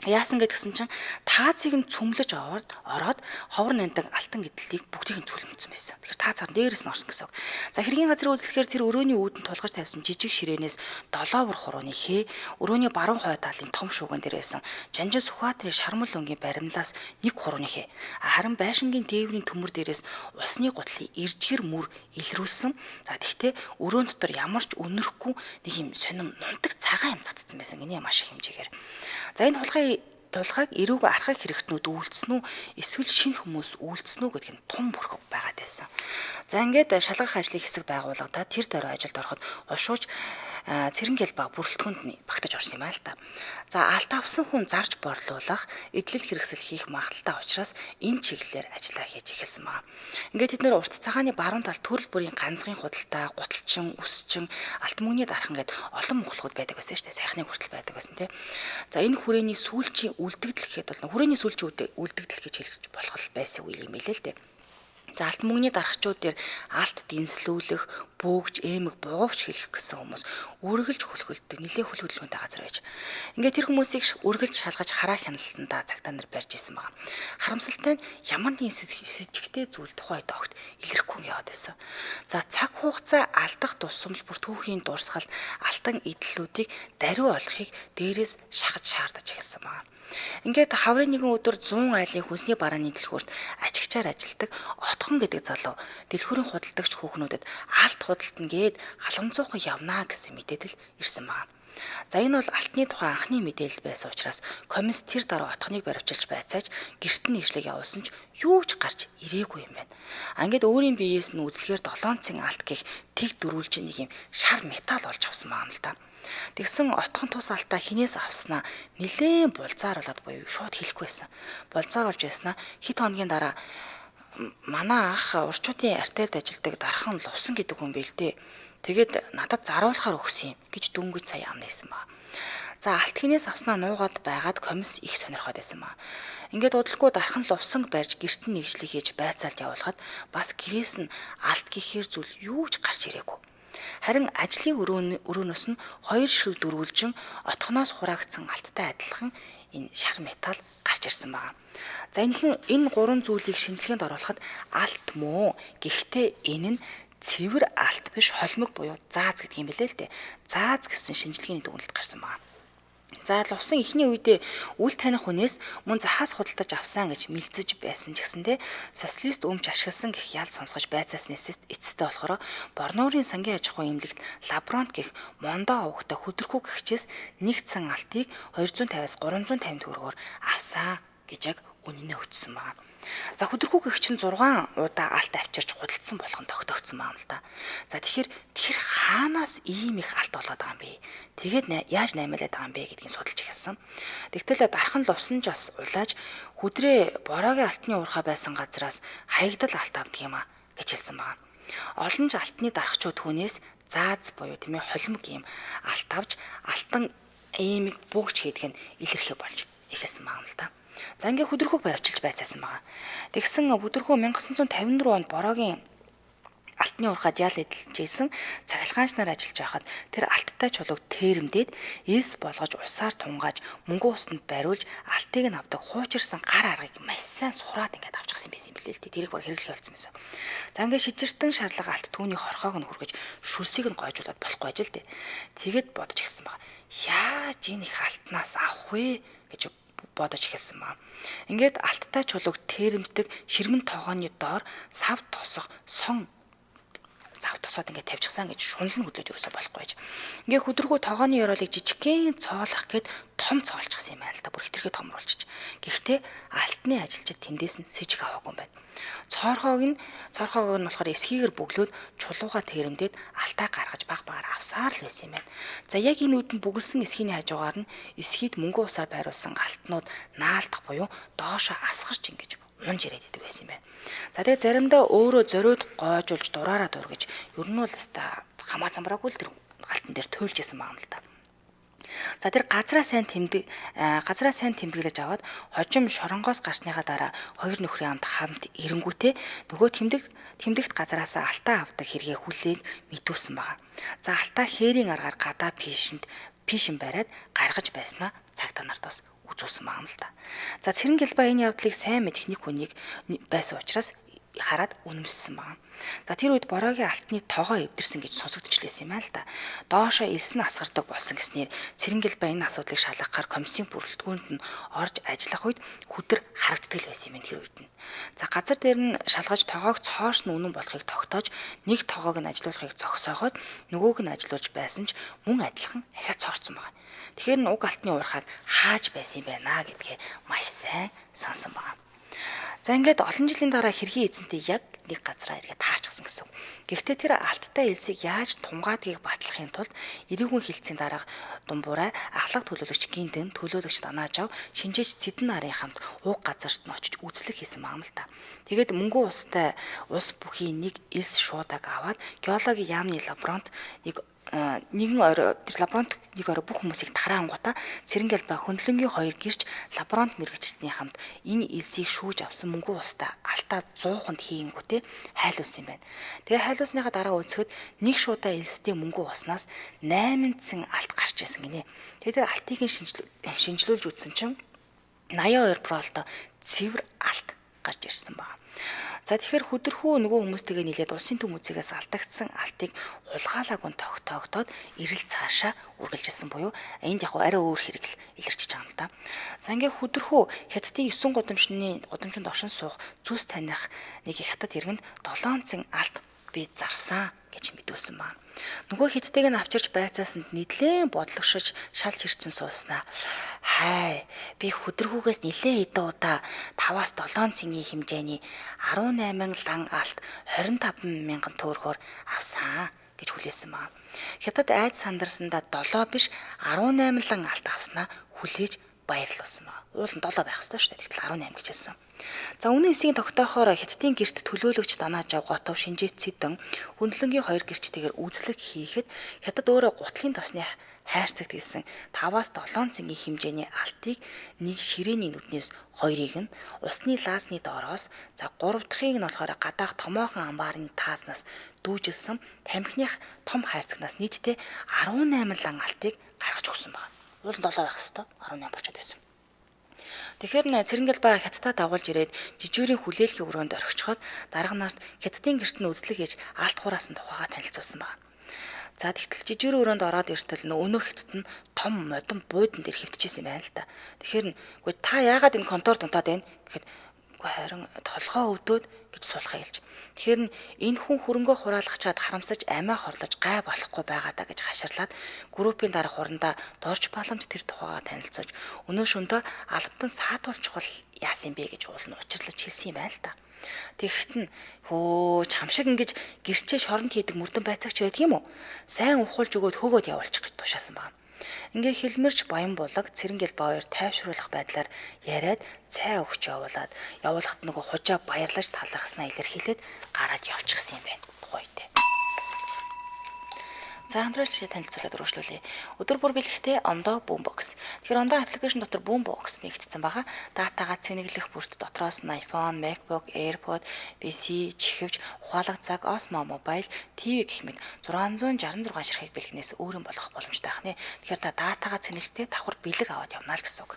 Яасан гэдгсэн чинь таацыг нь цөмлөж ороод ховор нандаг алтан гэдлийг бүгдийг нь цөлмөцсөн байсан. Тэгэхээр таацаар дээрээс нь орсон гэсэн үг. За хэргийн газрын үзлэхээр тэр өрөөний үүдэн тулгарч тавьсан жижиг ширээнээс 7 бүр хурууны хээ, өрөөний баруун хой талын том шууган дээр байсан Жанжин Сүхбаатарын шармал өнгийн баримлаас нэг хурууны хээ. Харин байшингийн дээврийн төмөр дээрээс усны гутлын иржгэр мөр илрүүлсэн. За тэгтээ өрөөн дотор ямар ч өнөрхгүй нэг юм сонирм нунтаг цагаан юм цацсан байсан. Энэ маш их хэмжээгээр. За энэ хулгайг эрүүг архаг хэрэгтнүүд үйлдсэн үү эсвэл шинэ хүмүүс үйлдсэн үү гэдэг нь тун бүрхэг байгаад байсан. За ингээд шалгах ажлын хэсэг байгууллагадаа тэр дөрөв ажилд ороход гошууч цэрэнгэл баг бүрэлдэхүүнд багтаж орсон юм аа л да. За алт авсан хүн зарж борлуулах, эдлэл хэрэгсэл хийх магадaltaй учраас энэ чиглэлээр ажиллаа хийж эхэлсэн байна. Ингээд тэд нэр урт цагааны баруун талд төрөл бүрийн ганцхан худалдаа, гуталчин, үсчин, алт мөнгөний дархан гээд олон мухлагууд байдаг байсан шүү дээ. Сайхны хүртэл байдаг байсан тий. За энэ хүрээний сүүлчийн үлдэгдэл гэхэд бол хүрээний сүүлчийн үлдэгдэл гэж хэлж болох байсан үе юм элэ л дээ. За алт мөнгөний дарахчууд дээр алт дэнслүүлэх, бөөгж, эмэг, бугуувч хэлэх гэсэн хүмүүс үргэлж хөлхөлдөг, нэлээ хөлхөлгөнтэй газар байж. Ингээд тэр хүмүүсийг үргэлж шалгаж хараа хяналтандаа цагтаа нар барьж исэн байгаа. Харамсалтай нь ямар нэгэн сэжигтэй зүйл тухайд огт илэрхгүй яваад байсан. За цаг хугацаа алдах тусамл бүр түүхийн дурсгал алтан эдлүүдийг даруй олохыг дээрээс шахаж шаардаж эхэлсэн байна. Ингээд хаврын нэгэн өдөр 100 айлын хүнсний барааны дэлгүүрт ачигчаар ажилдаг Отхон гэдэг залуу дэлгүүрийн худалдагч хүүхнүүдэд алт худалдана гээд халамжуухан явнаа гэсэн мэдээлэл ирсэн байна. За энэ бол алтны тухай анхны мэдээлэл байсан учраас комисс тэр дараа Отхоныг баривчилж байцааж гэрт нь ижлэг явуулсан ч юу ч гарч ирээгүй юм байна. Ингээд өөрийн биеэс нь үзлэхээр 7 цэн алт гэх тэг дөрвөлж нэг юм шар металл олж авсан маа л да. Тэгсэн Отхон тус алтаа хинээс авснаа нилээн булзааруулад буюу шууд хэлэхгүй байсан. Булзааруулж байснаа хэд хоногийн дараа манай ах урчуудын артельд ажилладаг дархан лувсан гэдэг хүн бэлдээ. Тэгээд надад заруулахаар өгсөн юм гэж дүнгэж сая амна хэлсэн ба. За алт хинээс авснаа нуугаад байгаад комисс их сонирхоод байсан ба. Ингээд удалгүй дархан лувсан барьж гэрт нь нэгжлэг хийж байцаалд явуулахад бас гэрээс нь алт гэхээр зүйл юу ч гарч ирээгүй. Харин ажлын өрөөнөөс нь 2 ширхэг дөрвөлжин Отхоноос хураагдсан алттай адилхан энэ шар металл гарч ирсэн байна. За энэ 3 зүйлийг шинжилгээнд оруулахад алт муу. Гэхдээ энэ нь цэвэр алт биш холимог буюу зааз гэдэг юм билээ л дээ. Зааз гэсэн шинжилгээний дүгнэлт гарсан байна. За лувсан ихний үедээ үл таних хүнээс мөн захаас худалдаж авсан гэж мэлцэж байсан ч гэсэндээ социалист өмч ашигласан гэх ял сонсгож байцаасны эцэстээ болохоор Борнуурын сангийн аж ахуйн эмнэлэгт лаборант гэх мондоо авахтай хөдөрхүү гэгчээс нэг цан алтыг 250-аас 350 төгрөгөөр авсан гэж яг үнэнээ өчсөн байна. За хөдөрхүү гэгч нь 6 удаа алт авчирч худалдсан болох нь тогтогдсон байна л да. За тэгэхээр тэр хаанаас ийм их алт болоод байгаа юм бэ? Тэгээд яаж наймаалаад байгаа юм бэ гэдгийг судалж эхэлсэн. Тэгтэл дархан лувсан ч бас улааж хүдрээ бороогийн алтны уурхай байсан газраас хаягдал алт авдаг юм а гэж хэлсэн байна. Олон ч алтны дарахчууд түүнээс зааз буюу тийм ээ холимог юм алт авч алтан эмэг бүгч хийдэг нь илэрхий болж эхэлсэн байна л да. За ингээ хөдөрхөөг баривчилж байцаасан байгаа. Тэгсэн хөдөрхөө 1954 онд бороогийн алтны урхад ял эдэлжсэн цахилгаанч нар ажиллаж байхад тэр алттай чулууг тэрэмдээд эс болгож усаар тунгааж мөнгө усанд бариулж алтыг нь авдаг хуучирсан гар аргыг маш сайн сураад ингээд авчихсан байсан юм билээ л дээ. Тэрийг баг хэрэглэх болсон байсан. За ингээ шижиртэн шарлага алт түүний хорхоог нь хүргэж шүлсийг нь гойжуулаад болохгүй ажил дээ. Тэгэд бодож эхэлсэн байгаа. Яаж энэ их алтнаас авах вэ гэж бодож эхэлсэн маа. Ингээд алттай чулууг тэрэмдэг ширмэн тоогооны доор сав тосох сон зав тосоод ингээд тавьчихсан гэж шунал нь хөдлөөд ерөөсөө болохгүй байж. Ингээ хөдөргөө тогооны ёроолыг жижигхэн цоолох гээд том цоолчихсан юм байна л да. Бүр хитрхээ том оруулчих. Гэхдээ алтны ажилчид тэндээс нь сэжиг аваагүй юм байна. Цоорхоог нь болохоор эсхийгэр бөглөөд чулууга тэрэмдээд алтаа гаргаж баг багаар авсаар л байсан юм байна. За яг энэ үдэнд бүгэлсэн эсхийний хажуугаар нь эсхийд мөнгө усаар байруулсан алтнууд наалдах буюу доошо асгарч ингэж унж ирээд идэг байсан юм байна. За тэгээ заримдаа өөрөө зориуд гоожулж дураараа дургиж ер нь бол хамаа замбраагүй л тэр галтан дээр туйлж исэн юм л да. За тэр газраа сайн тэмдэглэж аваад хожим шоронгоос гарсныхаа дараа хоёр нөхрийн хамт эренгүүтээ нөгөө тэмдэгт газараасаа алтаа авдаг хэрэгээ хүлээг мэдүүлсэн байгаа. За алтаа хээрийн аргаар гадаа пишин бариад гаргаж байснаа цагтаа нарт бас үзүүлсэн байгаа юм л да. За Цэрэн Гэлбаа энэ явдлыг сайн мэдэх нэг хүнийг байсан учраас хараад үнэмссэн байгаа. За тэр үед бороогийн алтны тоогоо эвдэрсэн гэж сонсогдчихлээсэн юм аа л да. Доошо элс нь асгардаг болсон гэснээр Цэрэн Гэлбаа энэ асуудлыг шалгахаар комиссийн бүрэлдэхүүнд нь орж ажиллах үед хүдэр харагддаг л байсан юм тэр үед нь. За газар дээр нь шалгаж тоогоог цоорш нь үнэн болохыг тогтоож нэг тоогоог нь ажилуулахыг зогсоохоод нөгөөг нь ажилуулж байсан ч мөн адилхан ахиад цоорцсон байгаа. Тэгэхээр нь уг алтны уурхайг хааж байсан юм байна гэдгээ маш сайн сансан байгаа. За ингээд олон жилийн дараа хэргийн эзэнтэй яг нэг газараа эргээд таарчихсан гэсэн. Гэхдээ тэр алттай элсийг яаж тунгаадгийг батлахын тулд эрүүгүн хилцээний дараах думбуураа ахлах төлөөлөгч гинтэн төлөөлөгч Данаажав шинжээч Цэдэн нарын хамт ууг газарт нь очиж үзлэг хийсэн юм л та. Тэгээд мөнгөн устай ус бүхий нэг элс шуудаг аваад геологийн яамны лаборант лаборант нэг орой бүх хүмүүсийг тараангуудаа Цэрэн Гэлбаа хөндлөнгийн хоёр гэрч лаборант мэрэгчдийн хамт энэ элсийг шүүж авсан мөнгөн устай алтаа 100-нд хийнгүүтээ хайлуулсан юм байна. Тэгээ хайлуулсныхаа дараа үзэхэд нэг шуудаа элстэй мөнгөн уснаас 8 цэн алт гарч ирсэн гинэ. Тэгээ тэр алтыг шинжилүүлж үзсэн чинь 82% цэвэр алт гарч ирсэн байна. За тэгэхээр хөдөрхөө нөгөө хүмүүстэйгээ нийлээд улсын төмөцгөөс алдагдсан алтыг хулгайлаагүй тогтоогдоод ирэл цаашаа үргэлжилсэн буюу энд яг арай өөр хэрэг л илэрчиж байгаа юм л да. За ингээ хөдөрхөө хятадын 9 гудамжинд оршин суух зүс таних нэг их хятад иргэнд 7 цэн алт би зарсан гэж мэдүүлсэн байна. Нөгөө хятадыг нь авчирч байцаасанд нийтлэн бодлогшиж шалж ирсэн сууснаа. Хай, би хөдөрхүүгээс нилээ хэдэн удаа 5-аас 7 цэнгийн хэмжээний 18 лан алт 25 мянган төгрөгөөр авсан гэж хүлээсэн байна. Хятад айд сандарсандаа 7 биш 18 лан алт авснаа хүлээж баярлуулсан байна. Уул нь 7 байх ёстой шүү дээ. Тэгтэл 18 гэж хэлсэн. За үнэн эсийг тогтоохоор хятадын гэрт төлөөлөгч Данаажав готов шинжээч Цэдэн хөндлөнгийн хоёр гэрчтэйгээр үзлэг хийхэд хятад өөрөө гутлын тосны хайрцагт хэлсэн 5-аас 7 цэнгийн хэмжээний алтыг нэг ширээний нүднээс хоёрыг нь усны лаасны доороос за 3 дахьыг нь болохоор гадаах томоохон амбарын таазнаас дүүжилсэн тамхиных том хайрцагнаас нийтдээ 18 лан алтыг гаргаж өгсөн байна. Уул нь 7 байх хэвээр 18 болчиход байсан. Тэгэхээр Цэрэн Гэлбаа хятадаа дагуулж ирээд жижүүрийн хүлээлгийн өрөөнд орхичход дарга наст хятадын гэрт нь үзлэг хийж алт хураасан тухайга танилцуулсан байна. За тэгтэл жижүүрийн өрөөнд ороод иртэл өнөө хятад нь том модон буудан дээр хэвтчихсэн юм байна л да. Тэгэхээр үгүй та яагаад энэ контор дунтаад байна гэхэд үгүй харин толгоо өвдөөд гэж суулгах хэлж. Тэгэхээр энэ хүн хөрөнгөө хураалгачаад харамсаж амиа хорлож гай болохгүй байгаа даа гэж хаширлаад группийн дарга хурандаа дорж боломж тэр тухайга танилцуулж өнөө шөндөө албатан саатуулж чухал яасан бэ гэж уул нь учирлаж хэлсэн юм байна л да. Тэгэхэд нь хөө чам шиг ингэж гэрчээ шоронд хийдэг мөрдөн байцаагч байдаг юм уу? Сайн ухуулж өгөөд хөөгөөд явуулчих гэж тушаасан байна. Ингээ хэлмэрч баян булаг Цэрэн Гэлбаа хоёр тайвшруулах байдлаар яриад цай өгч явуулахад нөгөө хужаа баярлаж талархснаа илэрхийлээд гараад явчихсан юм байна. Тухайд. За хамтраач танилцуулаад өргөжлүүлье. Өдөр бүр бэлэгтээ Ондоо Boombox. Тэгэхээр Ондоо аппликейшн дотор Boombox нэгтсэн байгаа. Датагаа цэнэглэх бүрт дотроос нь iPhone, MacBook, AirPod, PC, чихвч, ухаалаг цаг, Osmo Mobile, TV гэх мэт 666 ширхэг бэлгнээс өөрийн болох боломжтой байна. Тэгэхээр та датагаа цэнэглэхдээ давхар бэлэг аваад явна л гэсэн үг.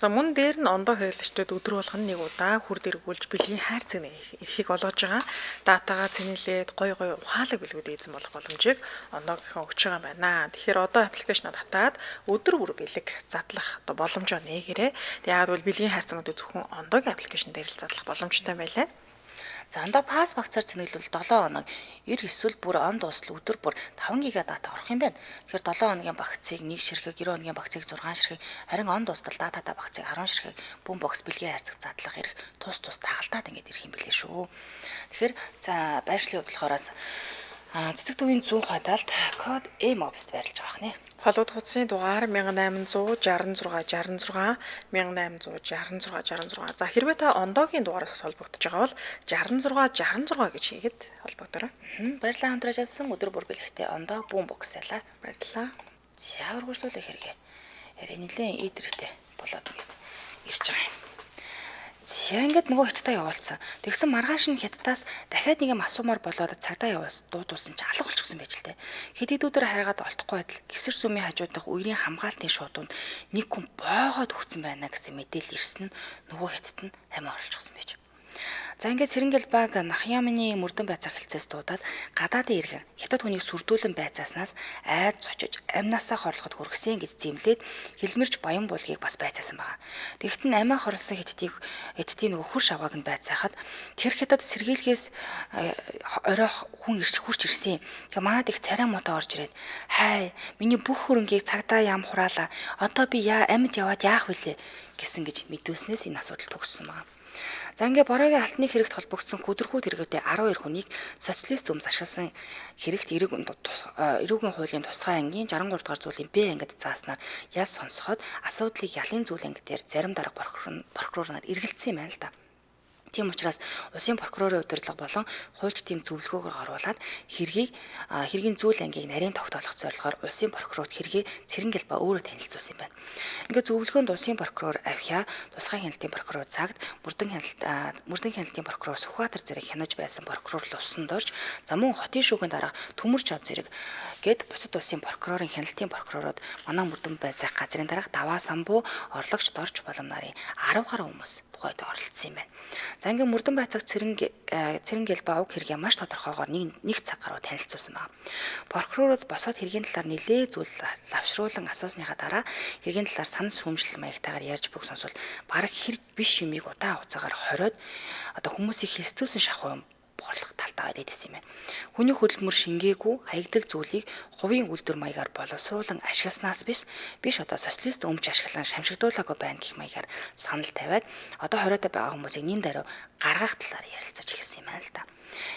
За мөн дээр нь Ондоо хэрэглэгчдүүд өдөр болгон нэг удаа хүр дэргүүлж бэлгийн хайр цэг эрхийг олгож байгаа. Датагаа цэнэглээд гой ухаалаг бэлгүүд эзэн болох боломжийг Ондоогийн өгч байгаа юм байна. Тэгэхээр одоо аппликейшнаа татаад өдөр бүр бэлэг задлах одоо боломжоо нээгээрээ. Яг бол бэлгийн хайрцагнуудыг зөвхөн Ондоогийн аппликейшн дээр л задлах боломжтой байлаа. За ондоо пас багцаар цэнэглвэл 7 хоног эр эсвэл бүр он дуусал өдөр бүр 5 ГБ дата орох юм байна. Тэгэхээр 7 хоногийн багцыг 1 ширхэг, 90 хоногийн багцыг 6 ширхэг, харин он дуустал дататай багцыг 10 ширхэг бүүн бокс бэлгийн хайрцаг задлах ирэх тус дагалдаад ингэж ирэх юм билээ шүү. Тэгэхээр за байршлын хувьд болохоороос цэцэг төвийн 100 хойдолд код M-Obst байрлаж байгаа хнэ. Холбогд хуудасны дугаар 1866 66 1866 66. За хэрвээ та ондоогийн дугаараас холбогдож байгаа бол 66 66 гэж хийгээд холбогдорой. Баярлалаа хамтраж ажилласан өдөр бүр бэлэгтээ ондоо бүүн бокс ялаа. Баярлалаа. За үргэлжлүүлэх хэрэгээ. Ярэ нэлээд ийдэрхтэй болоод ингэж ирж байгаа юм. За ингээд нөгөө хятадаа явуулсан. Тэгсэн маргааш нь хятадаас дахиад нэг юм асуумаар болоод цагдаа явуулсан дуудуулсан чи алга болчихсон байж л те. Хэдийдүүдээр хайгаад олдохгүй байтал гисэр сүмийн хажууд дах үерийн хамгаалтын шуудуунд нэг хүн боогоод өгсөн байна гэсэн мэдээлэл ирсэн нь нөгөө хятад нь хамаа оролцсон байж. За ингээд Цэрэнгэл баг Нахьямны мөрдөн байцаа хэлцээс дуудаад гадаадын иргэн хятад хүнийг сүрдүүлэн байцааснаас айд цочиж амнасаа хорлоход хүргэсэн гэж зэмлээд хэлмэрч баян булгийг бас байцаасан байгаа. Тэгэхэд нь амиа хорлсон хятадын нөгөө хурш авааг нь байцаахад тэр хятад сэргийлгээс орой хүн хурч ирсэн. Тэгээ манад их царай мотоо орж ирээд хай миний бүх хөрөнгийг цагдаа ям хураалаа. Одоо би амьд яваад яах вүлээ гэсэн гэж мэдүүлснээс энэ асуудал төгссөн байна. За ингээ бороогийн алтны хэрэгт холбогдсон хүдэрхүүд хэрэгтээ 12 хүнийг социалист өмс ашигласан хэрэгт эрүүгийн хуулийн тусгай ангийн 63 дугаар зүйлийн Б ангид зааснаар ял сонсоход асуудлыг ялын зүйл ангидээр зарим дарга прокурор нар эргэлзсэн юм байна л да. Тийм учраас улсын прокурорын удирдлага болон хуульчдын зөвлөгөөгөөр оруулаад хэргийн зүйл ангийг нарийн тогтоолох зорилгоор улсын прокурорт хэргийг Цэрэнгэл ба өөрөө танилцуулсан юм байна. Ингээд зөвлөгөөнд улсын прокурор Авхиа, тусгай хяналтын прокурор Цагт, мөрдөн хяналтын прокурор Сүхбаатар зэрэг хянаж байсан прокурор Лувсанд орж, за мөн хотын шүүхийн дарга Төмөрч ав зэрэг гээд бусад улсын прокурорын хяналтын прокурорууд манай мөрдөн байцаах газрын дарга Даваа Самбуу, орлогч Дорж болон нарын 10 гаруй хүмүүс тухайд оролцсон юм байна. За ингээ мөрдөн байцаах Цэрэнгэл ба уг хэрэгээ маш тодорхойгоор нэг цаг гаруй танилцуулсан байна. Прокурорууд босоод хэргийн талаар нэлээд зүйл лавшруулан асуусныхаа дараа хэргийн талаар санал шүүмжлэл маягтайгаар ярьж бүг сонсвол бараг хэрэг биш юмыг удаан хугацаагаар хориод хүмүүсийг хилстүүлсэн шахуу юм борлох талтаа ирээдсэн юм байна. Хүний хөдөлмөр шингээгүй хаягдл зүйлийг хувийн үйлдвэр маягаар боловсруулан ашигласнаас биш социалист өмч ашиглан шамшигдуулаагүй байна гэх маягаар санал тавиад одоо хориодоо байгаа хүмүүсийг нин даруй гаргах талаар ярилцаж эхэлсэн юм байна л да.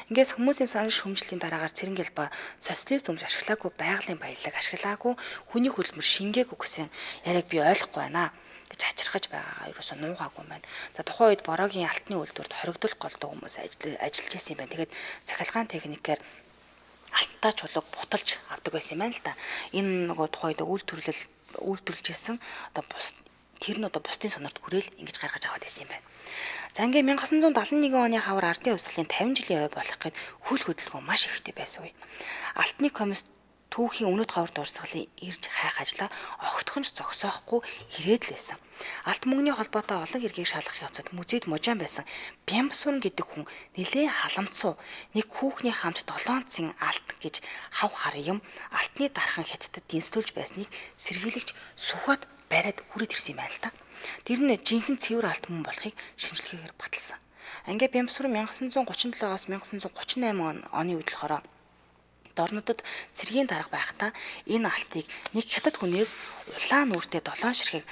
Ингээс хүмүүсийн санал шүүмжлэлийн дараагаар Цэрэнгэл ба социалист өмч ашиглаагүй байгалийн баялаг ашиглаагүй хүний хөдөлмөр шингээгүй гэсэн яриаг би ойлгохгүй байна гэж ачирхаж байгаагаа ерөөсөө нуугаагүй юм байна. За тухайн үед бороогийн алтны үйлдвэрт хоригдол голдуу хүмүүс ажиллаж байсан юм байна. Тэгээд цахилгаан техникээр алттай чулууг буталж авдаг байсан юм байна л да. Энэ нөгөө тухайн үед үйлдвэрлэжсэн тэр нь бусдын сонорт хүрээл ингэж гаргаж аваад байсан юм байна. За ингээ 1971 оны хавар ардын хувьслын 50 жилийн ой болох гээд хөл хөдөлгөөн маш ихтэй байсан үе. Алтны комисс түүхийн өнөд ховор дурсгалын ирж хайх ажлаа огтхонч зогсоохгүй ирээд л байсан. Алт мөнгөний холбоотой олон хэргийг шалгах явцад музейд мужаан байсан Бямбсүрэн гэдэг хүн нэлээд халамцуу нэг хүүхний хамт 7 цэн алт гэж хав хар юм алтны дархан хятадд дэнслүүлж байсныг сэргийлэгч Сүхбат бариад хүрээд ирсэн юм байна л та. Тэр нь жинхэнэ цэвэр алт мөн болохыг шинжилгээгээр баталсан. Ингээ Бямбсүрэн 1937-аас 1938 оны үед болохоор дорнодод цэргийн дарга байхдаа энэ алтыг нэг хятад хүнээс улаан нүртэй 7 ширхэг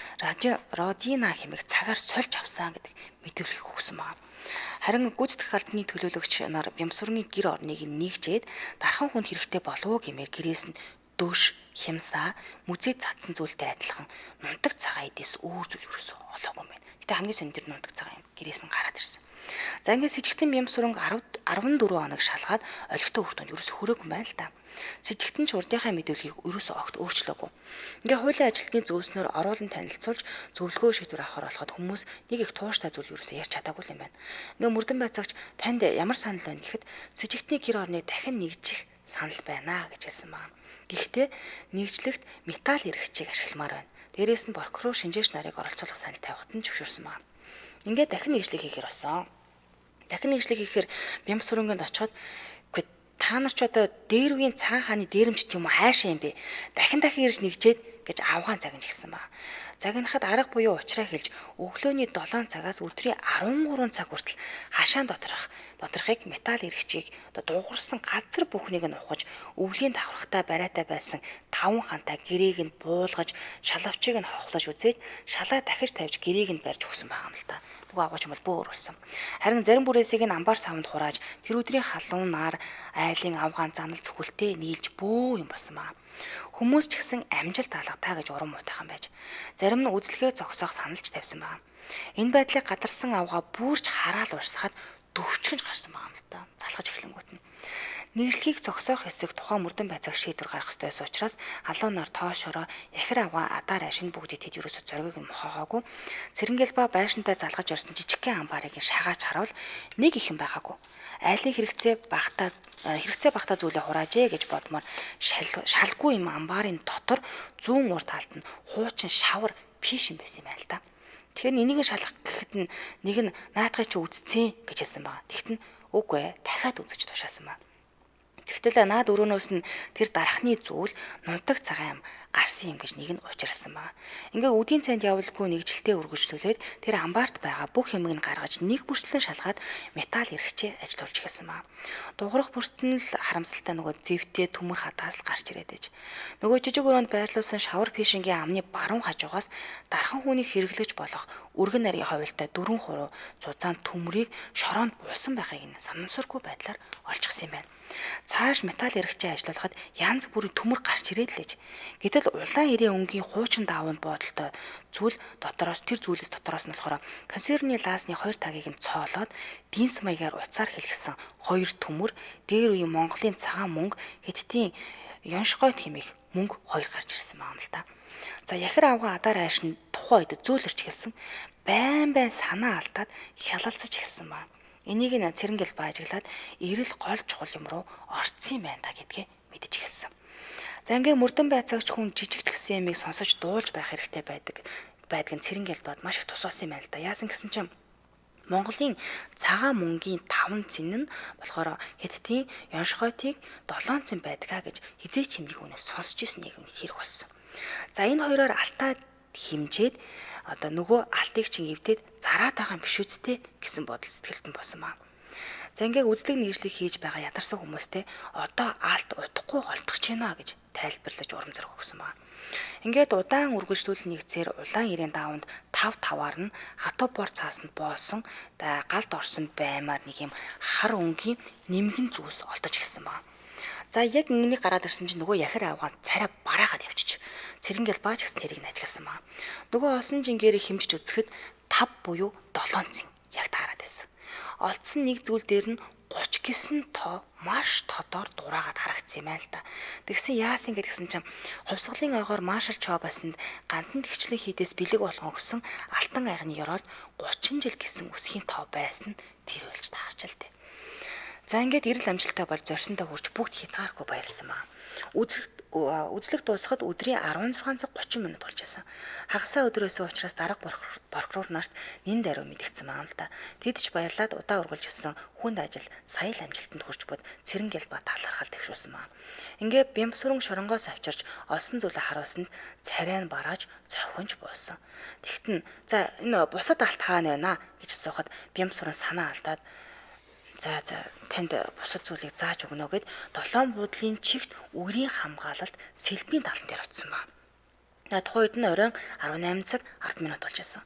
Родина хэмээх цагаар сольж авсан гэдэг мэдүүлгийг өгсөн байна. Харин гүйцэтгэх албаны төлөөлөгч нар Бямбсүрний гэр орныг нэгжээд дархан хүнд хэрэгтэй болов уу гэмээр гэрээс нь дөөш, хямсаа, музейд цацсан зүйлтэй адилхан нунтаг цагаан эдээс өөр зүйл ерөөсөө олоогүй юм байна. Гэтэ хамгийн сонир тэр нунтаг цагаан юм гэрээс нь гараад ирсэн. За ингээд сэжигтэн Бямбсүрэн 14 хоног шалгаад олигтой үртөнд ерөөсөө хүрээгүй байна л да. Сэжигтэн ч урдынхаа мэдүүлгийг ерөөсөө огт өөрчлөөгүй. Ингээ хуулийн ажилтны зөвснөөр оруулан танилцуулж зөвлөгөө шийдвэр авахар болоход хүмүүс нэг их тууштай зүйл ерөөсөө ярьж чадаагүй юм байна. Ингээ мөрдөн байцаагч танд ямар санал байна гэхэд сэжигтний гэр орныг дахин нэгжих санал байна гэж хэлсэн байна. Гэхдээ нэгжлэгт металл эрхчийг ашигламаар байна. Дээрээс нь прокурор шинжээч нарыг оролцуулах санал тавихад нь зөвшөөрсөн байна. Ингээд дахин нэгжлэг хийхээр болсон. Дахин нэгжлэг хийхээр Бямбсүрэнгэнд очиход та нар ч одоо дээр үеийн цагаан хааны дээрэмчт юм уу хайшаа юм бэ? Дахин ирж нэгжээд гэж авгаан цагж гисэн ба. Загнахад арга буюу учраа хэлж өглөөний 7 цагаас өдрийн 13 цаг хүртэл хашаан доторхыг металл эргчийг дуугарсан газар бүхнийг нь ухаж өвлийн давхархтай бариатай байсан 5 хантай гэрээг нь буулгаж шалавчийг нь хохлож үзээд шалаа дахиж тавьж гэрээг нь барьж өгсөн байгаа юм л та. Нөгөө агууч бол бөөр болсон. Харин зарим бүрээсийг нь амбар савнд хурааж тэр өдрийн халуунаар айлын авгаан занал зүхэлтэй нийлж бөө юм болсон байна. Хүмүүс ч гэсэн амжилт алгатаа гэж урам уутайхан байж. Зарим нь үзлэгээ зогсоох саналж тавьсан байна. Энэ байдлыг гадарсан авгаа бүрж хараал урсахад дөвчгөнж гарсан байгаа юм л та. Залхаж эхлэнгүүт нь. Нийслэгийг зогсоох хэсэг тухайн мөрдөн байцааг шийдвэр гаргах ёстой учраас халуунаар тоошороо яхир авгаа адаар ашин бүгдийг тэд юусоо зоргийг нь мохоогоогүй. Цэрэнгээл ба байшинтай залгаж барьсан жижигхэн амбарыг шаагааж харуул нэг их юм байгаагүй. Айлын хэрэгцээ багтаа зүйлээ хураажээ гэж бодмоор шалгүй юм амбарын дотор зүүн урд талд нь хуучин шавар пиш юм байсан юм байна л да. Тэгэхээр энийг шалгах гэхэд нэг нь наадгай чи үдцэн гэж хэлсэн байгаа. Тэгэхэд нь үгүй ээ дахиад үзэж тушаасан байна. Тэгтэл наад өрөөнөөс нь тэр дарахны зүйл нунтаг цагаан юм гарсан юм гэж нэг нь учирсан байна. Ингээ үдийн цанд явуулгүй нэгжилтэй үргэлжлүүлээд тэр амбарт байгаа бүх юмыг нь гаргаж нэг бүртлэн шалгаад металл эргчээ ажиллуулж эхэлсэн байна. Дуурах бүртэн л харамсалтай нөгөө зэвтэй төмөр хадаас л гарч ирээд ээж. Нөгөө жижиг өрөөнд байрлуулсан шавар фишингийн амны баруун хажуугаас дархан хүнийг хэрэглэж болох өргөн нарийн ховлтой 4 цуцаан төмрийг шороонд буусан байхыг нь санамсаргүй байдлаар олчихсан юм байна. Цааш металл эргчээ ажиллуулахад янз бүрийн төмөр гарч ирээд л ээж. Гэтэл улаан ирээ өнгийн хуучин даавны бодолтой зүйл тэр зүйлээс дотроос нь болохоор консервны лаасны 2 тагийг нь цоолоод динс маягаар уцаар хэлгэсэн 2 төмөр дээр үеийн Монголын цагаан мөнгө Хятадын Ёншгойт хэмээх мөнгө 2 гарч ирсэн байгаа юм л та. За яхир авгаа адаар ааш нь тухайн үед зөөлөрч эхэлсэн. Байн санаа алдаад хялалцаж эхэлсэн байна. Энийг нь цэрэнгээл баажглаад ирэл гол чухал юм руу орцсон юм байна да гэдгээ мэдэж эхэлсэн. За ингээ мөрдөн байцаагч хүн жижиг тгсэн юмыг сонсож дуулж байх хэрэгтэй байдгийг цэрэнгээл бод маш их тусалсан юм байна л да. Яасан гэсэн чинь Монголын цагаан мөнгийн 5 цэн нь болохоор Хятадын Ёншгойтыг 7 цэн байдгаа гэж хизээч хэмнэх үнээс сонсч ирсэн нэг юм хэрэг болсон. За энэ хоёроор алтаа химжээд одоо нөгөө алтыг чинь эвдээд зараад байгаа юм биш үсттэй гэсэн бодол сэтгэлтэн босон маа. За ингээ үзлэг нийслэг хийж байгаа ядарсан хүмүүстэй одоо алт удахгүй голтгож байна гэж тайлбарлаж урам зориг өгсөн маа. Ингээд удаан үргэлжлүүлэн нэгцээр улаан ирээн даавнд 5-5-аар нь хатуу бор цаасанд боосон галд орсон баймаар нэг юм хар өнгийн нэмгэн зүс олдож эхэлсэн маа. За яг ингэнийг гараад ирсэн чинь нөгөө яхир авгаад царай бараахад явчих. Цэрэнгээл бааж гэсэн тэрийг ажигласан маа. Нөгөө олсон жингээр хэмжиж үзэхэд 5 буюу 7 цэн яг таарад байсан. Олдсон нэг зүйл дээр нь 30 гэсэн тоо маш тодор дураагаад харагдсан юм байна л да. Тэгсэн яасан гэдгсэн чинь хувьсгалын ойгоор маршал Чобасанд гандан тэгчлэн хийдээс бэлэг болгон өгсөн алтан айгны ёроол 30 жил гэсэн үсгийн тоо байсан нь тэр ойлж таарч л дээ. За ингээд эрэл амжилттай болж зорьсондоо хүрч бүгд хязгааргүй баярлсан маа. Үзлэг дуусахад өдрийн 16 цаг 30 минут болж байсан. Хагасаа өдрөөсөө учраас дарга прокурор нарт нэн даруй мэдгдсэн маа л да. Тэд ч баярлаад удаа үргэлжилсэн хүнд ажил сая л амжилтанд хүрч бод цэрэнгээл ба талархал твшүүлсэн маа. Ингээд Бямбсүрэн шоронгоос авчирч олсон зүйлээ харуулсанд царай нь барааж зохионж буулсан. Тэгтэн за энэ бусад алт хаана байна гэж асуухад Бямбсүрэн санаа алдаад за танд бусад зүйлийг зааж өгнө гэд 7 буудлын чигт үгрийн хамгаалалт сэлбийн талан дээр утсан ба. Тухайн үед нь оройн 18 цаг 10 минут болж байсан.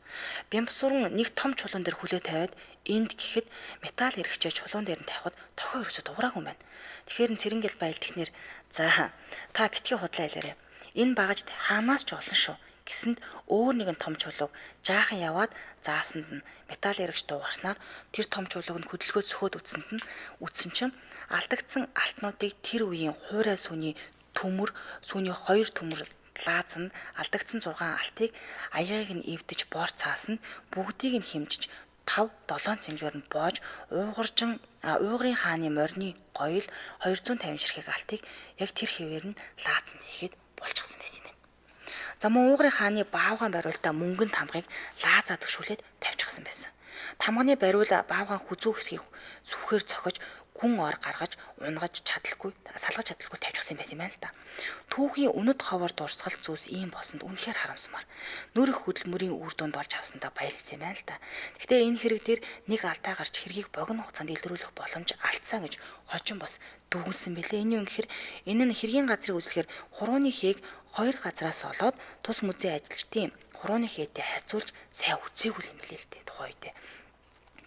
Бямбсүрэн нэг том чулуун дээр хүлээ тавиад энд гэхэд металл эргчээ чулуун дээр нь тавихад тохио ерөөсө дуураагүй юм байна. Тэгэхээр цэрэнгээл байлт ихнэр за та битгий худлаа хэлээрэй. Энэ багаж хаанаас ч олон шүү гэсэнд өөр нэгэн том чулууг жаахан яваад заасанд нь металл эргэж дуугарснаар тэр том чулууг нь хөдөлгөөд сөхөөд үтсэн чинь алдагдсан алтнуудыг тэр үеийн хуурай сүүний 2 төмөр лаазанд алдагдсан 6 алтыг аягийг нь эвдэж бор цаасанд бүгдийг нь хэмжиж 5-7 цэнгээр нь боож уугрын хааны морины гоёл 250 ширхэг алтыг яг тэр хэвээр нь лаазанд хийхэд болчихсон байсан юм байна. За мөн уугрын хааны баавгаан бариултаа мөнгөн тамгыг лаазаа төшүүлээд тавьчихсан байсан. Тамганы бариул баавгаан хүзүү хэсгийг сүхээр цохиж гүн ор гаргаж унгаж чадалгүй салгаж чадалгүй тавьчихсан байсан юм байна л да. Түүхийн өнөд ховор дурсгал зүйлс ийм болсонд үнэхээр харамсмаар. Нүрэх хөдөлмөрийн үр дүнд олж авсандаа баярлсан юм байна л да. Гэхдээ энэ хэрэг дээр нэг алдаа гарч хэргийг богино хугацаанд илрүүлэх боломж алдсан гэж хожим бас дүгнсэн бэлээ. Энэ юу гэхээр энэ нь хэргийн газрыг үзлэхээр хурууны хээг хоёр газраас олоод тус музейн ажилчдын хурууны хээтэй харьцуулж сайн үзээгүй юм билээ л дээ тухайн үедээ.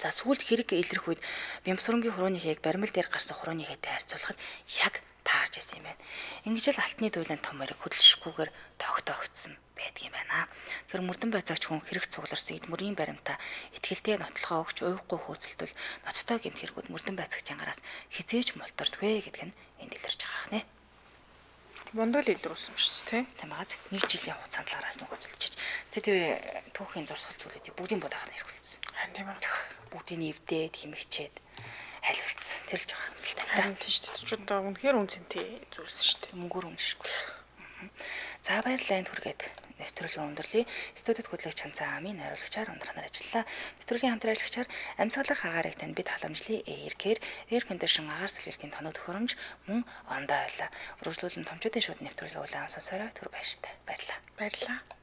За сүүлд хэрэг илэрх үед Бямсурангийн хурууны хээг баримл дээр гарсан хурууны хээтэй харьцуулахад яг таарч исэн юм байна. Ингэж л алтны дуйлан том хэрэг хөдөлшгүйгээр тогтоогдсон байдаг юм байна. Тэгэхээр мөрдөн байцаагч хүн хэрэг цугларсан эдмүрийн баримтаа итгэлтэй нотлохоо өгч уйхгүй хөөцөлтөл ноцтой гэм хэрэгүүд мөрдөн байцаагчийн гараас хизээж мултардгүй гэдг нь энд илэрч байгаа хнэ. Мондол илрүүлсэн биш үү? Тийм бааз 1 жилийн хугацаанд лараас нь хөдөлж. Тэр түүхийн дурсгал зүйлүүдийг бүгдийн бодаагаар хэрэгүүлсэн. Харин тийм үү. Бүгдийг нэвдээд химэгчээд халивлцсан. Тэр л жоох харамсалтай байна. Харин тийш тэр ч одоо үнэхээр үнцэнтэй зүйлс шүү дээ. Мөнгөөр үнэшгүй. За баярлалаа энд хүргээд нэвтрүүлгийн өндөрлөе. Студид хөтлөгч Чанцаа амийн найруулагчаар ундрахнаар ажиллалаа. Нэвтрүүлгийн хамтран ажиллагчаар амьсгалах агаарыг тань бид халамжлын эйркэр эйркондишн агаар сэлгэлтийн тоног төхөөрөмж мөн ондоо байлаа. Өргөжлүүлэн томчуудын шууд нэвтрүүлгээ улаан сонсороо түр баяртай. Баярлалаа. Баярлалаа.